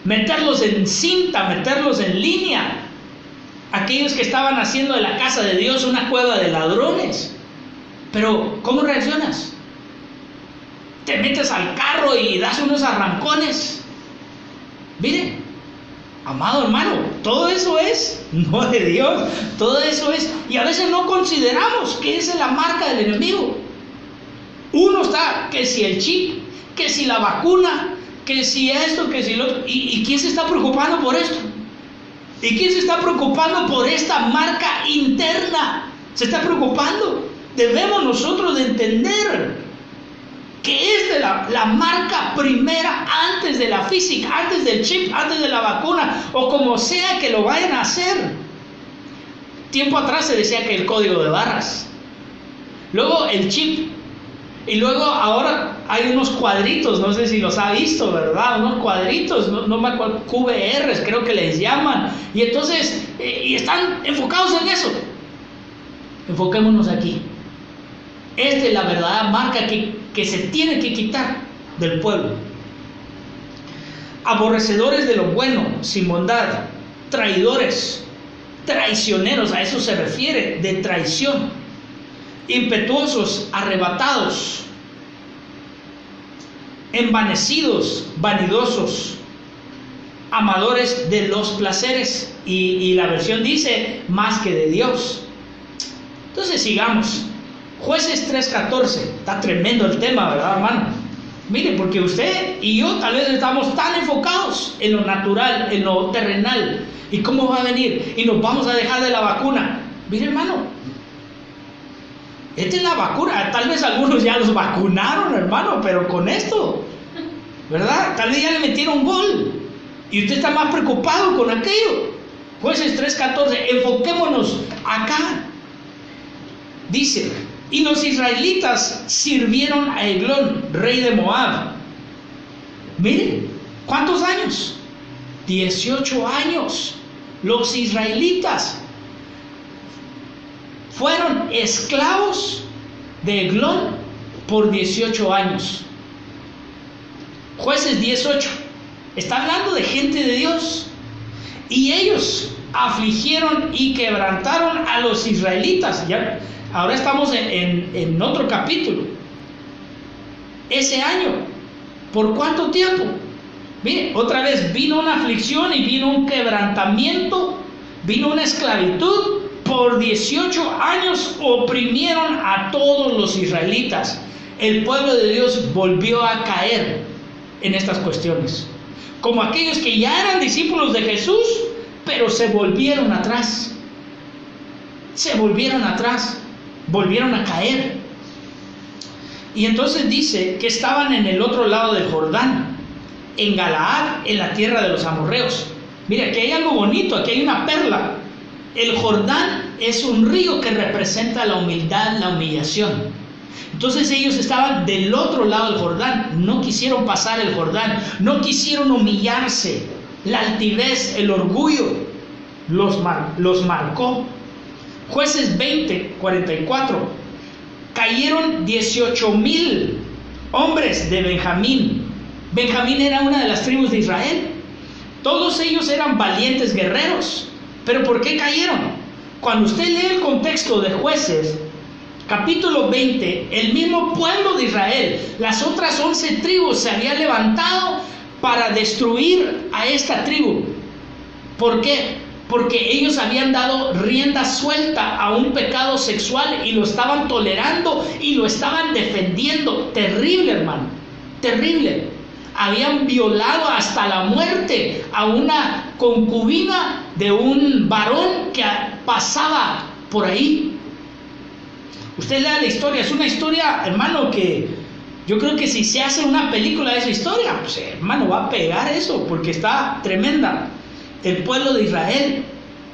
meterlos en cinta, meterlos en línea. Aquellos que estaban haciendo de la casa de Dios una cueva de ladrones. Pero, ¿cómo reaccionas? Te metes al carro y das unos arrancones. Mire, amado hermano, todo eso es no de Dios, todo eso es, y a veces no consideramos que esa es la marca del enemigo. Uno está, que si el chip, que si la vacuna, que si esto, que si lo otro. ¿Y quién se está preocupando por esto? ¿Y quién se está preocupando por esta marca interna? Se está preocupando. Debemos nosotros de entender que es de la marca primera antes de la física, antes del chip, antes de la vacuna, o como sea que lo vayan a hacer. Tiempo atrás se decía que el código de barras, luego el chip, y luego ahora hay unos cuadritos, no sé si los ha visto, ¿verdad? Unos cuadritos, no me acuerdo, QBRs creo que les llaman, y entonces, y están enfocados en eso. Enfoquémonos aquí. Esta es la verdadera marca que se tiene que quitar del pueblo. Aborrecedores de lo bueno, sin bondad, traidores, traicioneros, a eso se refiere, de traición, impetuosos, arrebatados, envanecidos, vanidosos, amadores de los placeres, y la versión dice más que de Dios. Entonces sigamos. Jueces 3:14, está tremendo el tema, ¿verdad, hermano? Mire, porque usted y yo tal vez estamos tan enfocados en lo natural, en lo terrenal, y cómo va a venir, y nos vamos a dejar de la vacuna. Mire, hermano, esta es la vacuna. Tal vez algunos ya los vacunaron, hermano, pero con esto, ¿verdad? Tal vez ya le metieron gol, y usted está más preocupado con aquello. Jueces 3:14, enfoquémonos acá. Dice, y los israelitas sirvieron a Eglón, rey de Moab. Miren, ¿cuántos años? 18 años. Los israelitas fueron esclavos de Eglón por 18 años. Jueces 18. Está hablando de gente de Dios. Y ellos afligieron y quebrantaron a los israelitas. Ya, ahora estamos en otro capítulo. Ese año, ¿por cuánto tiempo? Mire, otra vez vino una aflicción y vino un quebrantamiento, vino una esclavitud. Por 18 años oprimieron a todos los israelitas. El pueblo de Dios volvió a caer en estas cuestiones. Como aquellos que ya eran discípulos de Jesús, pero se volvieron atrás. Se volvieron atrás, volvieron a caer. Y entonces dice que estaban en el otro lado del Jordán, en Galaad, en la tierra de los amorreos. Mira, aquí hay algo bonito, aquí hay una perla. El Jordán es un río que representa la humildad, la humillación. Entonces ellos estaban del otro lado del Jordán, no quisieron pasar el Jordán, no quisieron humillarse. La altivez, el orgullo los marcó. Jueces 20:44. Cayeron 18,000 hombres de Benjamín. Benjamín era una de las tribus de Israel. Todos ellos eran valientes guerreros. ¿Pero por qué cayeron? Cuando usted lee el contexto de Jueces, capítulo 20, el mismo pueblo de Israel, las otras 11 tribus se habían levantado para destruir a esta tribu. ¿Por qué? Porque ellos habían dado rienda suelta a un pecado sexual y lo estaban tolerando y lo estaban defendiendo. Terrible, hermano, terrible. Habían violado hasta la muerte a una concubina de un varón que pasaba por ahí. Usted lea la historia, es una historia, hermano, que yo creo que si se hace una película de esa historia, pues hermano, va a pegar eso, porque está tremenda. El pueblo de Israel,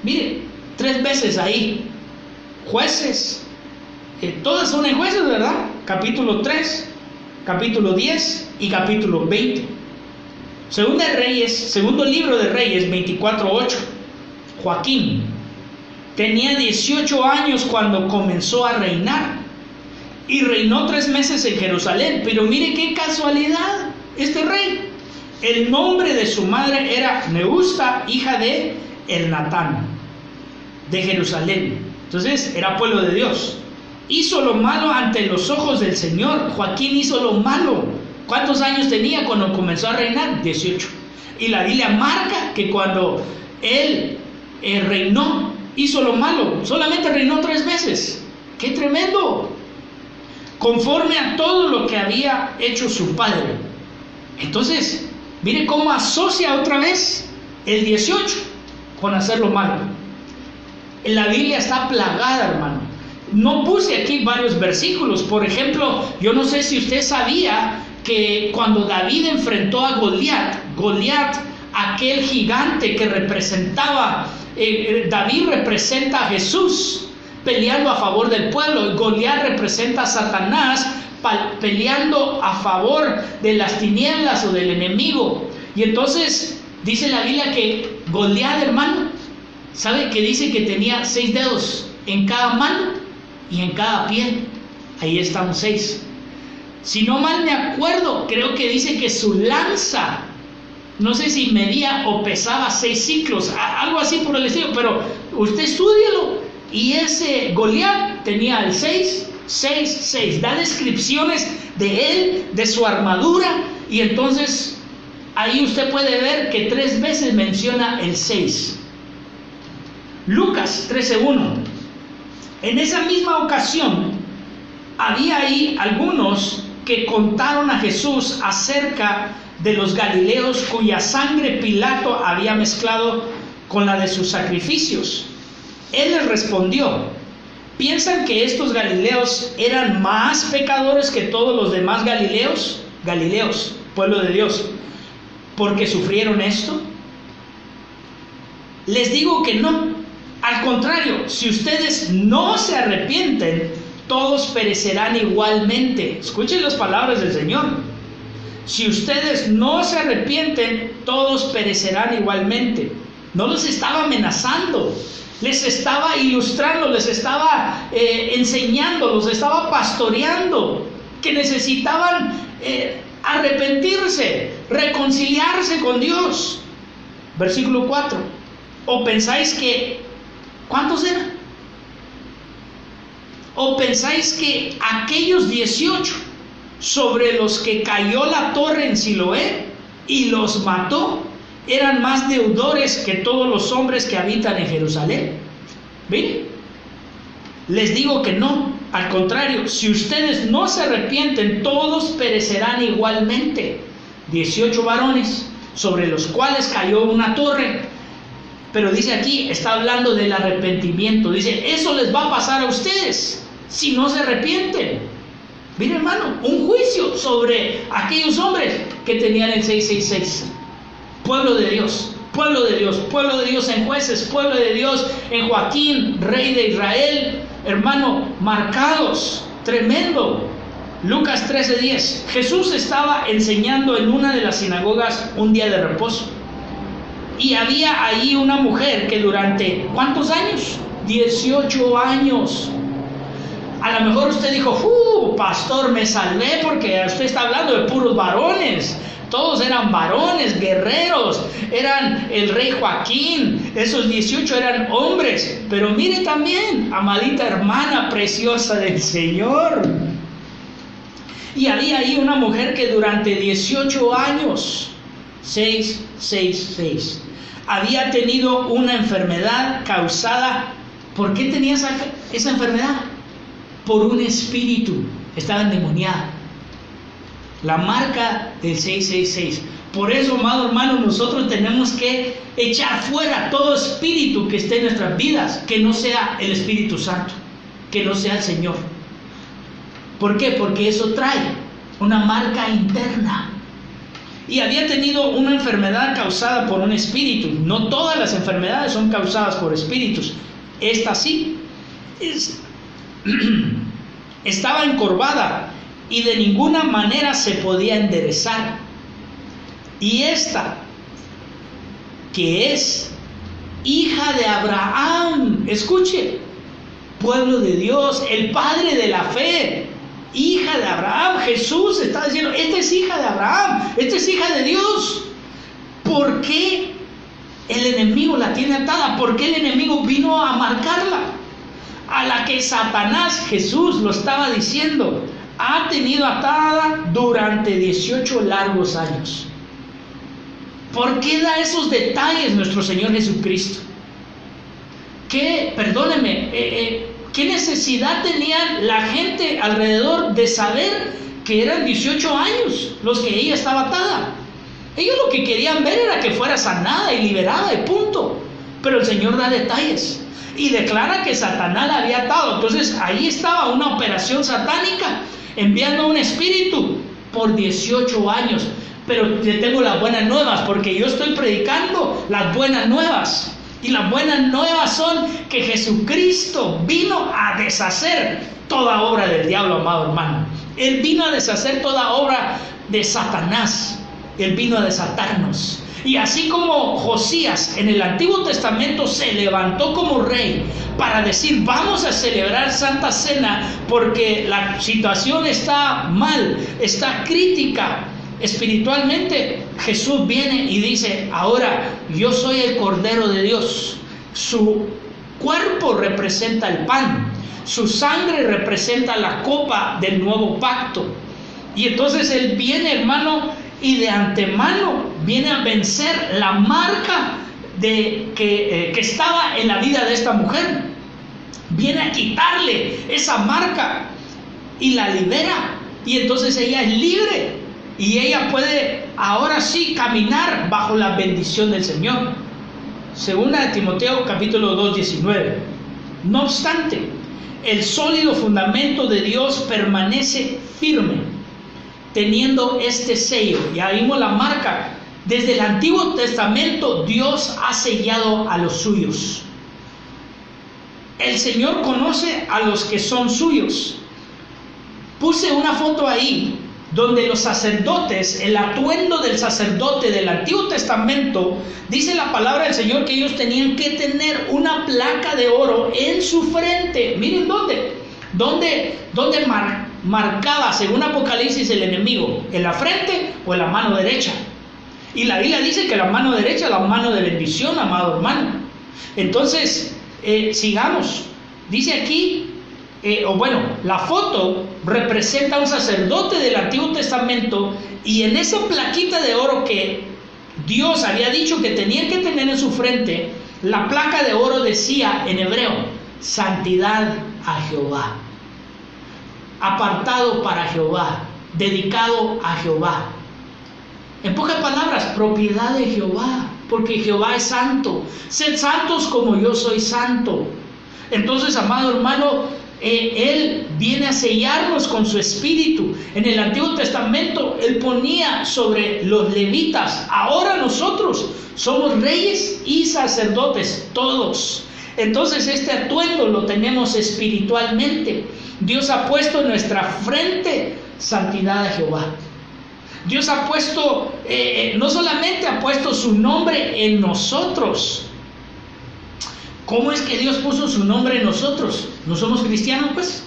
mire, 3 veces ahí, Jueces, todas son en Jueces, ¿verdad? Capítulo 3, capítulo 10 y capítulo 20. Segundo libro de Reyes 24:8. Joaquín tenía 18 años cuando comenzó a reinar y reinó 3 meses en Jerusalén. Pero mire qué casualidad, este rey, el nombre de su madre era Neusta, hija de Elnatán, de Jerusalén. Entonces era pueblo de Dios. Hizo lo malo ante los ojos del Señor. Joaquín hizo lo malo. ¿Cuántos años tenía cuando comenzó a reinar? 18. Y la Biblia marca que cuando él reinó, hizo lo malo. Solamente reinó 3 meses. ¡Qué tremendo! Conforme a todo lo que había hecho su padre. Entonces, mire cómo asocia otra vez el 18 con hacer lo malo. La Biblia está plagada, hermano. No puse aquí varios versículos. Por ejemplo, yo no sé si usted sabía que cuando David enfrentó a Goliat, aquel gigante que representaba, David representa a Jesús peleando a favor del pueblo, Goliat representa a Satanás peleando a favor de las tinieblas o del enemigo. Y entonces dice la Biblia que Goliat, hermano, ¿sabe que dice que tenía 6 dedos en cada mano y en cada pie? Ahí están 6. Si no mal me acuerdo, creo que dice que su lanza, no sé si medía o pesaba 6 ciclos, algo así por el estilo, pero usted estúdielo. Y ese Goliat tenía el 6, 6, 6. Da descripciones de él, de su armadura, y entonces ahí usted puede ver que 3 veces menciona el 6. Lucas 13:1. En esa misma ocasión, había ahí algunos que contaron a Jesús acerca de los galileos cuya sangre Pilato había mezclado con la de sus sacrificios. Él les respondió: ¿piensan que estos galileos eran más pecadores que todos los demás galileos? Galileos, pueblo de Dios, porque sufrieron esto. Les digo que no. Al contrario, si ustedes no se arrepienten, todos perecerán igualmente. Escuchen las palabras del Señor. Si ustedes no se arrepienten, todos perecerán igualmente. No los estaba amenazando, les estaba ilustrando, les estaba enseñando, los estaba pastoreando, que necesitaban arrepentirse, reconciliarse con Dios. Versículo 4. ¿O pensáis que, cuántos eran? ¿O pensáis que aquellos 18 sobre los que cayó la torre en Siloé y los mató eran más deudores que todos los hombres que habitan en Jerusalén? ¿Ven? Les digo que no. Al contrario, si ustedes no se arrepienten, todos perecerán igualmente. 18 varones sobre los cuales cayó una torre. Pero dice aquí, está hablando del arrepentimiento. Dice, eso les va a pasar a ustedes si no se arrepienten. Mira, hermano, un juicio sobre aquellos hombres que tenían el 666. Pueblo de Dios, pueblo de Dios, pueblo de Dios en Jueces, pueblo de Dios en Joaquín, rey de Israel, hermano, marcados, tremendo. Lucas 13:10. Jesús estaba enseñando en una de las sinagogas un día de reposo. Y había ahí una mujer que durante, ¿cuántos años? 18 años. A lo mejor usted dijo, pastor, me salvé porque usted está hablando de puros varones. Todos eran varones, guerreros, eran el rey Joaquín, esos 18 eran hombres. Pero mire también, amadita hermana preciosa del Señor. Y había ahí una mujer que durante 18 años, 666, había tenido una enfermedad causada. ¿Por qué tenía esa enfermedad? Por un espíritu, estaba endemoniada. La marca del 666. Por eso, amado hermano, nosotros tenemos que echar fuera todo espíritu que esté en nuestras vidas, que no sea el Espíritu Santo, que no sea el Señor. ¿Por qué? Porque eso trae una marca interna. Y había tenido una enfermedad causada por un espíritu. No todas las enfermedades son causadas por espíritus. Esta sí. Estaba encorvada y de ninguna manera se podía enderezar. Y esta, que es hija de Abraham, escuche, pueblo de Dios, el padre de la fe, hija de Abraham. Jesús está diciendo, esta es hija de Abraham, esta es hija de Dios. ¿Por qué el enemigo la tiene atada? ¿Por qué el enemigo vino a marcarla? A la que Satanás, Jesús lo estaba diciendo, ha tenido atada durante 18 largos años. ¿Por qué da esos detalles nuestro Señor Jesucristo? ¿Qué, perdóneme, qué necesidad tenía la gente alrededor de saber que eran 18 años los que ella estaba atada? Ellos lo que querían ver era que fuera sanada y liberada, y punto. Pero el Señor da detalles y declara que Satanás la había atado. Entonces ahí estaba una operación satánica, enviando un espíritu por 18 años. Pero le tengo las buenas nuevas, porque yo estoy predicando las buenas nuevas. Y las buenas nuevas son que Jesucristo vino a deshacer toda obra del diablo, amado hermano. Él vino a deshacer toda obra de Satanás. Él vino a desatarnos. Y así como Josías en el Antiguo Testamento se levantó como rey para decir, vamos a celebrar Santa Cena porque la situación está mal, está crítica espiritualmente, Jesús viene y dice, ahora yo soy el Cordero de Dios. Su cuerpo representa el pan, su sangre representa la copa del nuevo pacto. Y entonces Él viene, hermano, y de antemano viene a vencer la marca que estaba en la vida de esta mujer. Viene a quitarle esa marca y la libera. Y entonces ella es libre. Y ella puede ahora sí caminar bajo la bendición del Señor. Segunda de Timoteo capítulo 2:19. No obstante, el sólido fundamento de Dios permanece firme, teniendo este sello. Ya vimos la marca Desde el Antiguo Testamento Dios ha sellado a los suyos. El Señor conoce a los que son suyos. Puse una foto ahí donde los sacerdotes, el atuendo del sacerdote del Antiguo Testamento, dice la palabra del Señor que ellos tenían que tener una placa de oro en su frente. Miren dónde marcaba según Apocalipsis el enemigo, en la frente o en la mano derecha. Y la Biblia dice que la mano derecha es la mano de bendición, amado hermano. Entonces, sigamos. Dice aquí, la foto representa a un sacerdote del Antiguo Testamento, y en esa plaquita de oro que Dios había dicho que tenían que tener en su frente, la placa de oro decía en hebreo: santidad a Jehová, apartado para Jehová, dedicado a Jehová. En pocas palabras, propiedad de Jehová, porque Jehová es santo. Sed santos como yo soy santo. Entonces, amado hermano, Él viene a sellarnos con su espíritu. En el Antiguo Testamento Él ponía sobre los levitas. Ahora nosotros somos reyes y sacerdotes, todos. Entonces este atuendo lo tenemos espiritualmente. Dios ha puesto en nuestra frente santidad a Jehová. Dios ha puesto, no solamente ha puesto su nombre en nosotros. ¿Cómo es que Dios puso su nombre en nosotros? ¿No somos cristianos, pues?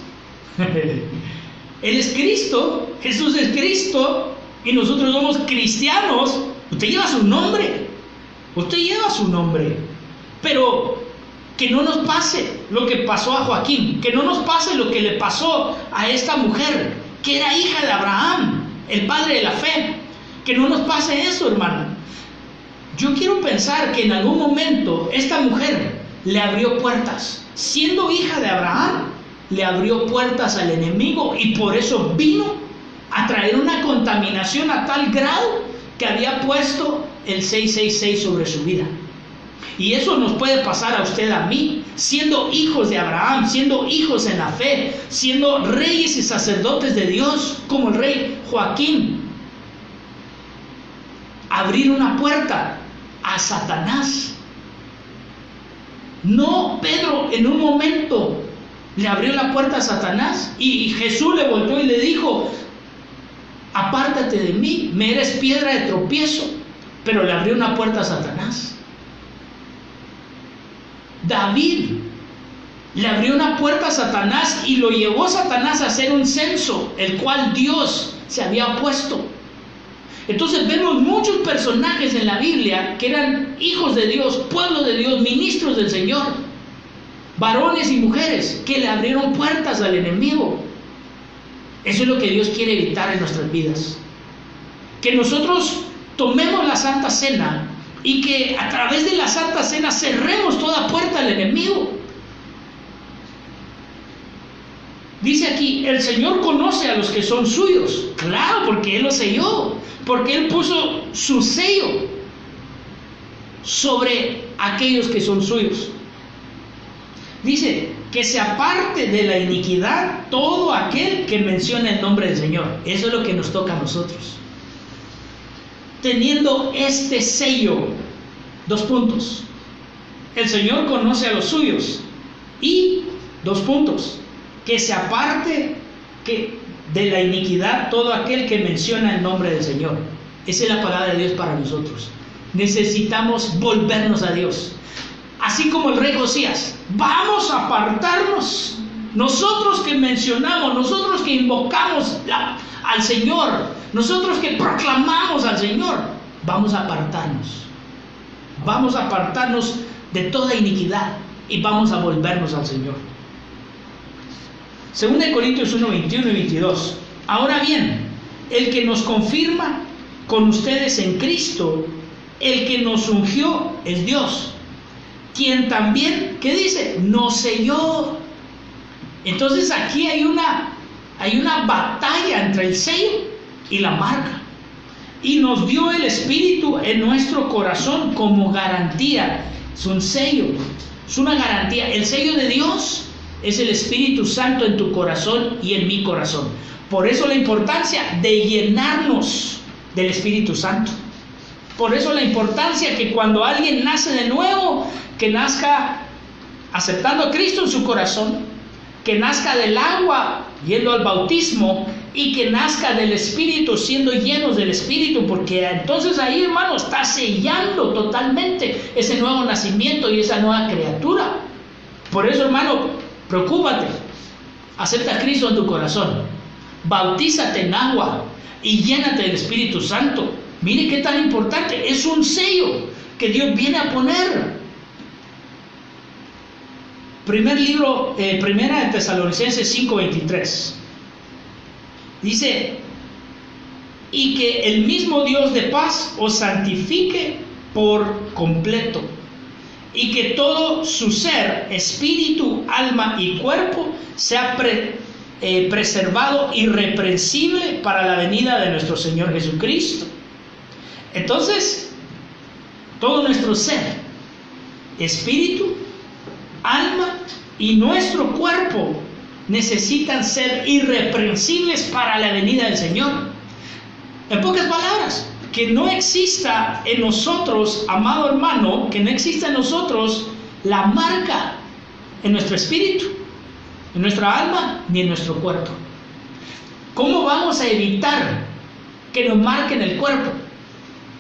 Él es Cristo, Jesús es Cristo, y nosotros somos cristianos. Usted lleva su nombre, pero que no nos pase lo que pasó a Joaquín, que no nos pase lo que le pasó a esta mujer, que era hija de Abraham, el padre de la fe. Que no nos pase eso, hermano. Yo quiero pensar que en algún momento esta mujer le abrió puertas, siendo hija de Abraham, le abrió puertas al enemigo, y por eso vino a traer una contaminación a tal grado que había puesto el 666 sobre su vida. Y eso nos puede pasar a usted, a mí, siendo hijos de Abraham, siendo hijos en la fe, siendo reyes y sacerdotes de Dios, como el rey Joaquín. Abrir una puerta a Satanás. No, Pedro en un momento le abrió la puerta a Satanás, y Jesús le volvió y le dijo: apártate de mí, me eres piedra de tropiezo. Pero le abrió una puerta a Satanás. David le abrió una puerta a Satanás, y lo llevó Satanás a hacer un censo, el cual Dios se había puesto. Entonces vemos muchos personajes en la Biblia que eran hijos de Dios, pueblo de Dios, ministros del Señor, varones y mujeres que le abrieron puertas al enemigo. Eso es lo que Dios quiere evitar en nuestras vidas. Que nosotros tomemos la Santa Cena y que a través de la Santa Cena cerremos toda puerta al enemigo. Dice aquí: el Señor conoce a los que son suyos. Claro, porque Él los selló, porque Él puso su sello sobre aquellos que son suyos. Dice: que se aparte de la iniquidad todo aquel que menciona el nombre del Señor. Eso es lo que nos toca a nosotros. Teniendo este sello, 2 puntos. El Señor conoce a los suyos. Y 2 puntos. Que se aparte de la iniquidad todo aquel que menciona el nombre del Señor. Esa es la palabra de Dios para nosotros. Necesitamos volvernos a Dios. Así como el rey Josías, vamos a apartarnos. Nosotros que mencionamos, nosotros que invocamos al Señor, nosotros que proclamamos al Señor, vamos a apartarnos. Vamos a apartarnos de toda iniquidad y vamos a volvernos al Señor. Según de Corintios 1, 21 y 22. Ahora bien, el que nos confirma con ustedes en Cristo, el que nos ungió es Dios, quien también, ¿qué dice? Nos selló. Entonces aquí hay una batalla entre el sello y la marca. Y nos dio el Espíritu en nuestro corazón como garantía. Es un sello, es una garantía. El sello de Dios es el Espíritu Santo en tu corazón y en mi corazón. Por eso la importancia de llenarnos del Espíritu Santo. Por eso la importancia que cuando alguien nace de nuevo, que nazca aceptando a Cristo en su corazón, que nazca del agua yendo al bautismo y que nazca del Espíritu siendo llenos del Espíritu, porque entonces ahí, hermano, está sellando totalmente ese nuevo nacimiento y esa nueva criatura. Por eso, hermano, preocúpate, acepta a Cristo en tu corazón, bautízate en agua y llénate del Espíritu Santo. Mire qué tan importante, es un sello que Dios viene a poner. Primera de Tesalonicenses 5:23 dice: y que el mismo Dios de paz os santifique por completo, y que todo su ser, espíritu, alma y cuerpo sea preservado irreprensible para la venida de nuestro Señor Jesucristo. Entonces, todo nuestro ser, espíritu, alma y nuestro cuerpo necesitan ser irreprensibles para la venida del Señor. En pocas palabras, que no exista en nosotros, amado hermano, que no exista en nosotros la marca en nuestro espíritu, en nuestra alma, ni en nuestro cuerpo. ¿Cómo vamos a evitar que nos marquen el cuerpo?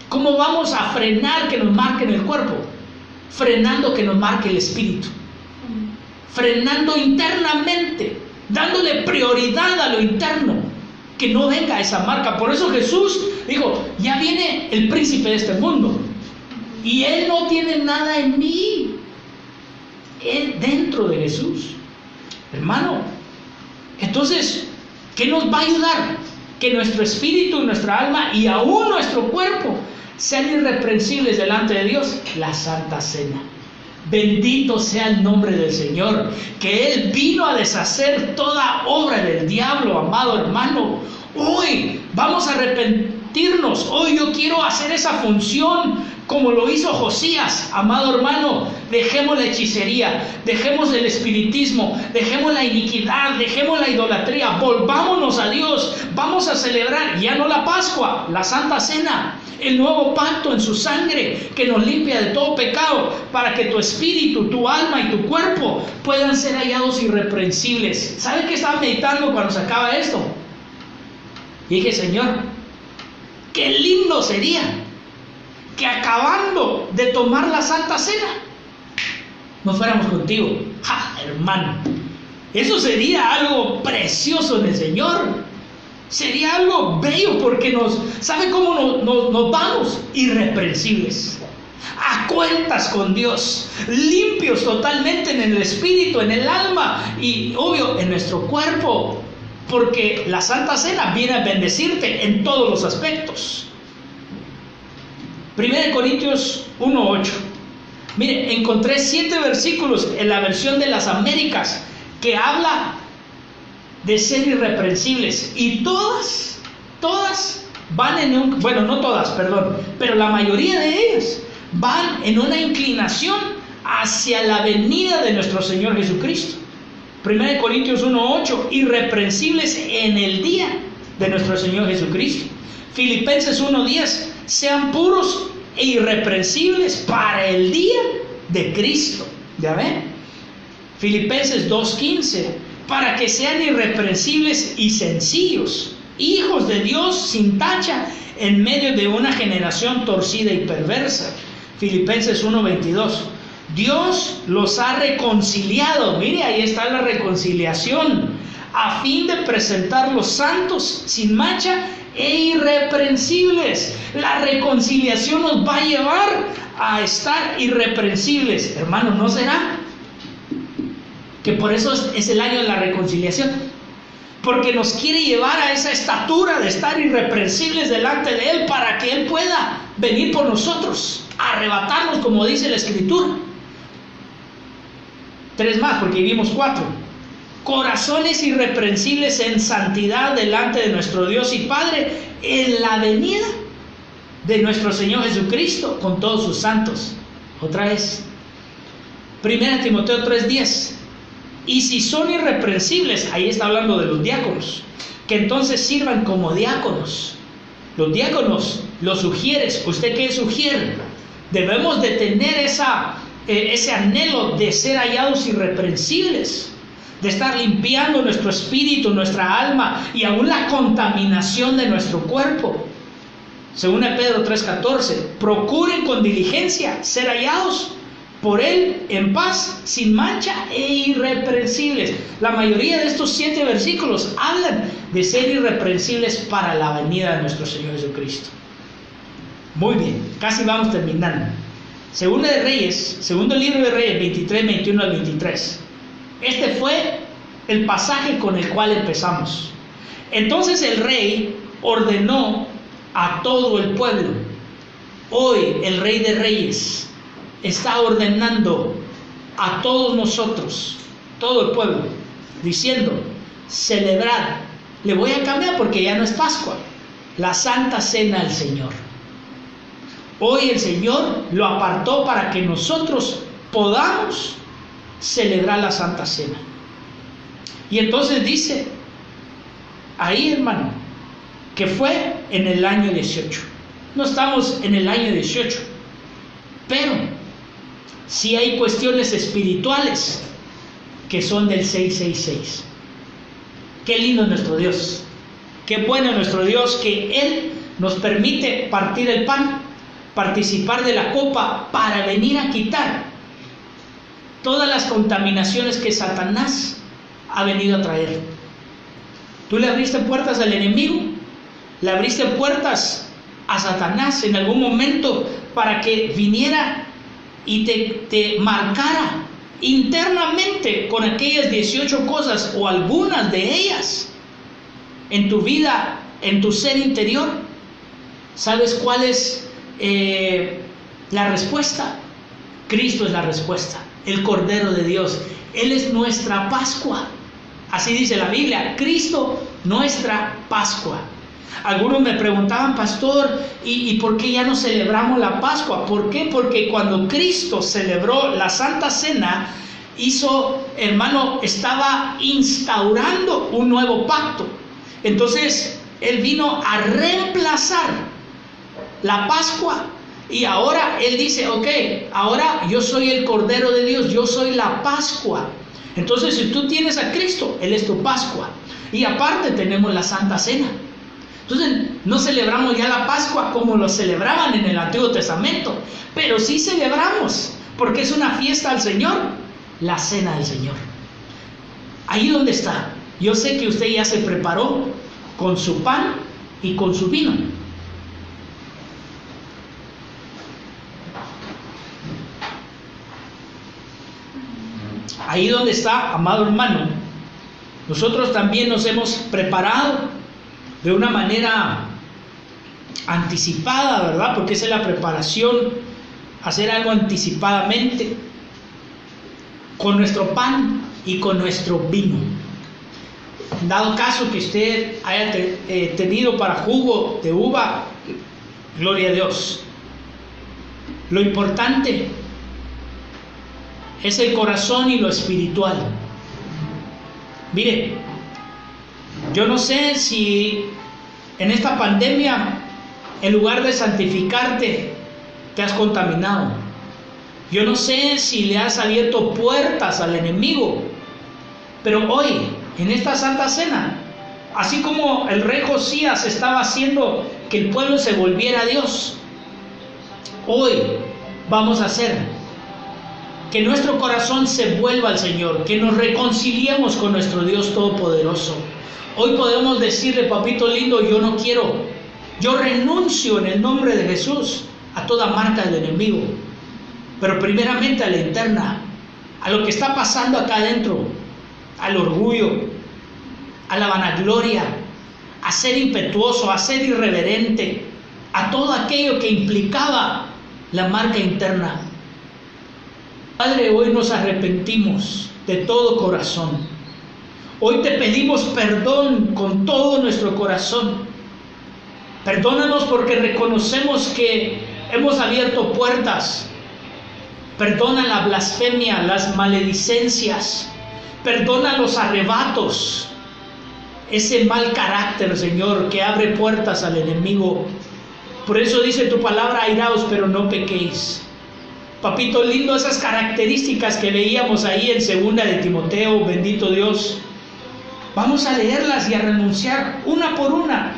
¿Cómo vamos a frenar que nos marquen el cuerpo? Frenando que nos marque el espíritu. Frenando internamente, dándole prioridad a lo interno, que no venga esa marca. Por eso Jesús dijo: ya viene el príncipe de este mundo y él no tiene nada en mí. Él dentro de Jesús, hermano. Entonces, ¿qué nos va a ayudar? Que nuestro espíritu, nuestra alma y aún nuestro cuerpo sean irreprensibles delante de Dios. La Santa Cena. Bendito sea el nombre del Señor, que Él vino a deshacer toda obra del diablo, amado hermano. Hoy vamos a arrepentirnos. Hoy yo quiero hacer esa función como lo hizo Josías, amado hermano. Dejemos la hechicería, dejemos el espiritismo, dejemos la iniquidad, dejemos la idolatría, volvámonos a Dios. Vamos a celebrar ya no la Pascua, la Santa Cena, el nuevo pacto en su sangre que nos limpia de todo pecado, para que tu espíritu, tu alma y tu cuerpo puedan ser hallados irreprensibles. ¿Sabe qué estaba meditando cuando se acaba esto? Y dije: Señor, qué lindo sería que acabando de tomar la Santa Cena nos fuéramos contigo. ¡Ja, hermano! Eso sería algo precioso en el Señor. Sería algo bello, porque ¿sabe cómo nos vamos? Irreprensibles, a cuentas con Dios, limpios totalmente en el espíritu, en el alma y obvio en nuestro cuerpo, porque la Santa Cena viene a bendecirte en todos los aspectos. 1 Corintios 1:8. Mire, encontré 7 versículos en la versión de las Américas que habla de ser irreprensibles, y todas van en bueno, no todas, perdón, pero la mayoría de ellas van en una inclinación hacia la venida de nuestro Señor Jesucristo. 1 Corintios 1:8, irreprensibles en el día de nuestro Señor Jesucristo. Filipenses 1:10, sean puros e irreprensibles para el día de Cristo. ¿Ya ven? Filipenses 2:15, para que sean irreprensibles y sencillos, hijos de Dios sin tacha en medio de una generación torcida y perversa. Filipenses 1:22, Dios los ha reconciliado, mire, ahí está la reconciliación, a fin de presentarlos santos, sin mancha e irreprensibles. La reconciliación nos va a llevar a estar irreprensibles. Hermano, ¿no será que por eso es el año de la reconciliación? Porque nos quiere llevar a esa estatura de estar irreprensibles delante de Él, para que Él pueda venir por nosotros, arrebatarnos, como dice la Escritura. 3 más, porque vimos 4. Corazones irreprensibles en santidad delante de nuestro Dios y Padre en la venida de nuestro Señor Jesucristo con todos sus santos. Otra vez, 1 Timoteo 3:10. Y si son irreprensibles, ahí está hablando de los diáconos, que entonces sirvan como diáconos, Los diáconos, los sugieres, ¿usted qué sugiere? Debemos de tener ese anhelo de ser hallados irreprensibles, de estar limpiando nuestro espíritu, nuestra alma y aún la contaminación de nuestro cuerpo. Según Pedro 3:14, procuren con diligencia ser hallados por Él en paz, sin mancha e irreprensibles. La mayoría de estos 7 versículos hablan de ser irreprensibles para la venida de nuestro Señor Jesucristo. Muy bien, casi vamos terminando. Segundo libro de Reyes 23, 21 al 23. Este fue el pasaje con el cual empezamos. Entonces el rey ordenó a todo el pueblo. Hoy el Rey de Reyes está ordenando a todos nosotros, todo el pueblo, diciendo: celebrad. Le voy a cambiar porque ya no es Pascua, la Santa Cena del Señor. Hoy el Señor lo apartó para que nosotros podamos celebrar la Santa Cena. Y entonces dice ahí, hermano, que fue en el año 18. No estamos en el año 18, pero sí hay cuestiones espirituales que son del 666. Qué lindo es nuestro Dios, qué bueno es nuestro Dios, que Él nos permite partir el pan, participar de la copa, para venir a quitar todas las contaminaciones que Satanás ha venido a traer. Tú le abriste puertas al enemigo, le abriste puertas a Satanás en algún momento para que viniera y te marcara internamente con aquellas 18 cosas o algunas de ellas en tu vida, en tu ser interior. ¿Sabes cuál es la respuesta? Cristo es la respuesta, el Cordero de Dios. Él es nuestra Pascua. Así dice la Biblia, Cristo nuestra Pascua. Algunos me preguntaban: pastor, ¿y por qué ya no celebramos la Pascua? ¿Por qué? Porque cuando Cristo celebró la Santa Cena, estaba instaurando un nuevo pacto. Entonces, Él vino a reemplazar la Pascua. Y ahora Él dice: ok, ahora yo soy el Cordero de Dios, yo soy la Pascua. Entonces, si tú tienes a Cristo, Él es tu Pascua. Y aparte tenemos la Santa Cena. Entonces, no celebramos ya la Pascua como lo celebraban en el Antiguo Testamento, pero sí celebramos, porque es una fiesta al Señor, la Cena del Señor. Ahí donde está, yo sé que usted ya se preparó con su pan y con su vino. Ahí donde está, amado hermano, nosotros también nos hemos preparado de una manera anticipada, ¿verdad? Porque esa es la preparación, hacer algo anticipadamente, con nuestro pan y con nuestro vino. Dado caso que usted haya tenido para jugo de uva, gloria a Dios. Lo importante es el corazón y lo espiritual. Mire, yo no sé si en esta pandemia, en lugar de santificarte, te has contaminado. Yo no sé si le has abierto puertas al enemigo. Pero hoy, en esta Santa Cena, así como el rey Josías estaba haciendo que el pueblo se volviera a Dios, hoy vamos a hacer que nuestro corazón se vuelva al Señor, que nos reconciliemos con nuestro Dios Todopoderoso. Hoy podemos decirle: papito lindo, yo no quiero, yo renuncio en el nombre de Jesús a toda marca del enemigo, pero primeramente a la interna, a lo que está pasando acá adentro, al orgullo, a la vanagloria, a ser impetuoso, a ser irreverente, a todo aquello que implicaba la marca interna. Padre, hoy nos arrepentimos de todo corazón. Hoy te pedimos perdón con todo nuestro corazón. Perdónanos porque reconocemos que hemos abierto puertas. Perdona la blasfemia, las maledicencias. Perdona los arrebatos. ese mal carácter, Señor, que abre puertas al enemigo. Por eso dice tu palabra, airaos, pero no pequéis. Papito lindo, esas características que veíamos ahí en 2 de Timoteo, bendito Dios, vamos a leerlas y a renunciar una por una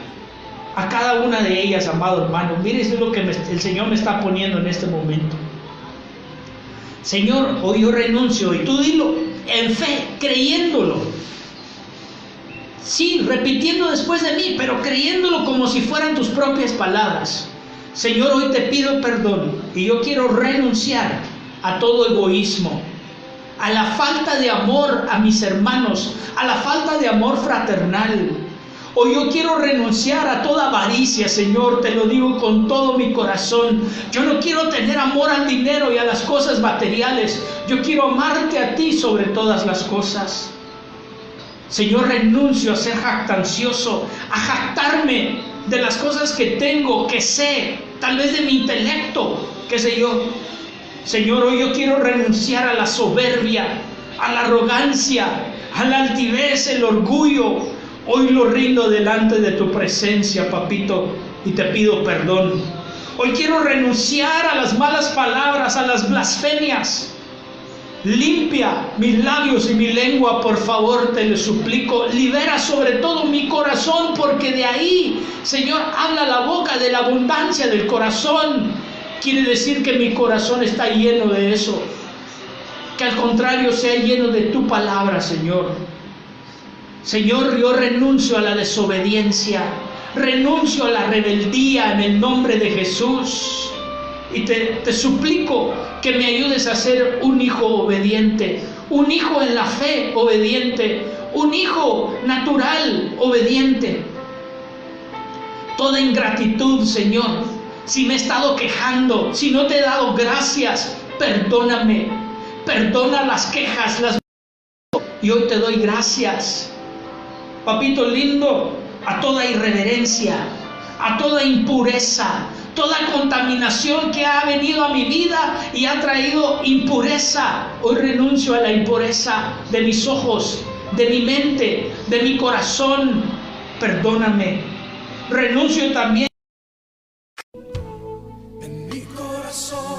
a cada una de ellas, amado hermano. Mire, eso es lo que el Señor me está poniendo en este momento. Señor, hoy yo renuncio, y tú dilo en fe, creyéndolo. Sí, repitiendo después de mí, pero creyéndolo como si fueran tus propias palabras. Señor, hoy te pido perdón y yo quiero renunciar a todo egoísmo, a la falta de amor a mis hermanos, a la falta de amor fraternal. Hoy yo quiero renunciar a toda avaricia, Señor, te lo digo con todo mi corazón. Yo no quiero tener amor al dinero y a las cosas materiales. Yo quiero amarte a ti sobre todas las cosas. Señor, renuncio a ser jactancioso, a jactarme de las cosas que tengo, que sé, tal vez de mi intelecto, qué sé yo. Señor, hoy yo quiero renunciar a la soberbia, a la arrogancia, a la altivez, el orgullo. Hoy lo rindo delante de tu presencia, papito, y te pido perdón. Hoy quiero renunciar a las malas palabras, a las blasfemias. Limpia mis labios y mi lengua, por favor, te lo suplico. Libera sobre todo mi corazón, porque de ahí, Señor, habla la boca, de la abundancia del corazón. Quiere decir que mi corazón está lleno de eso. Que al contrario sea lleno de tu palabra, Señor. Señor, yo renuncio a la desobediencia, renuncio a la rebeldía en el nombre de Jesús. Y te suplico que me ayudes a ser un hijo obediente, un hijo en la fe obediente, un hijo natural obediente. Toda ingratitud, Señor, si me he estado quejando, si no te he dado gracias, perdóname, perdona las quejas, y hoy te doy gracias. Papito lindo, a toda irreverencia, a toda impureza, toda contaminación que ha venido a mi vida y ha traído impureza, hoy renuncio a la impureza de mis ojos, de mi mente, de mi corazón. Perdóname. Renuncio también. En mi corazón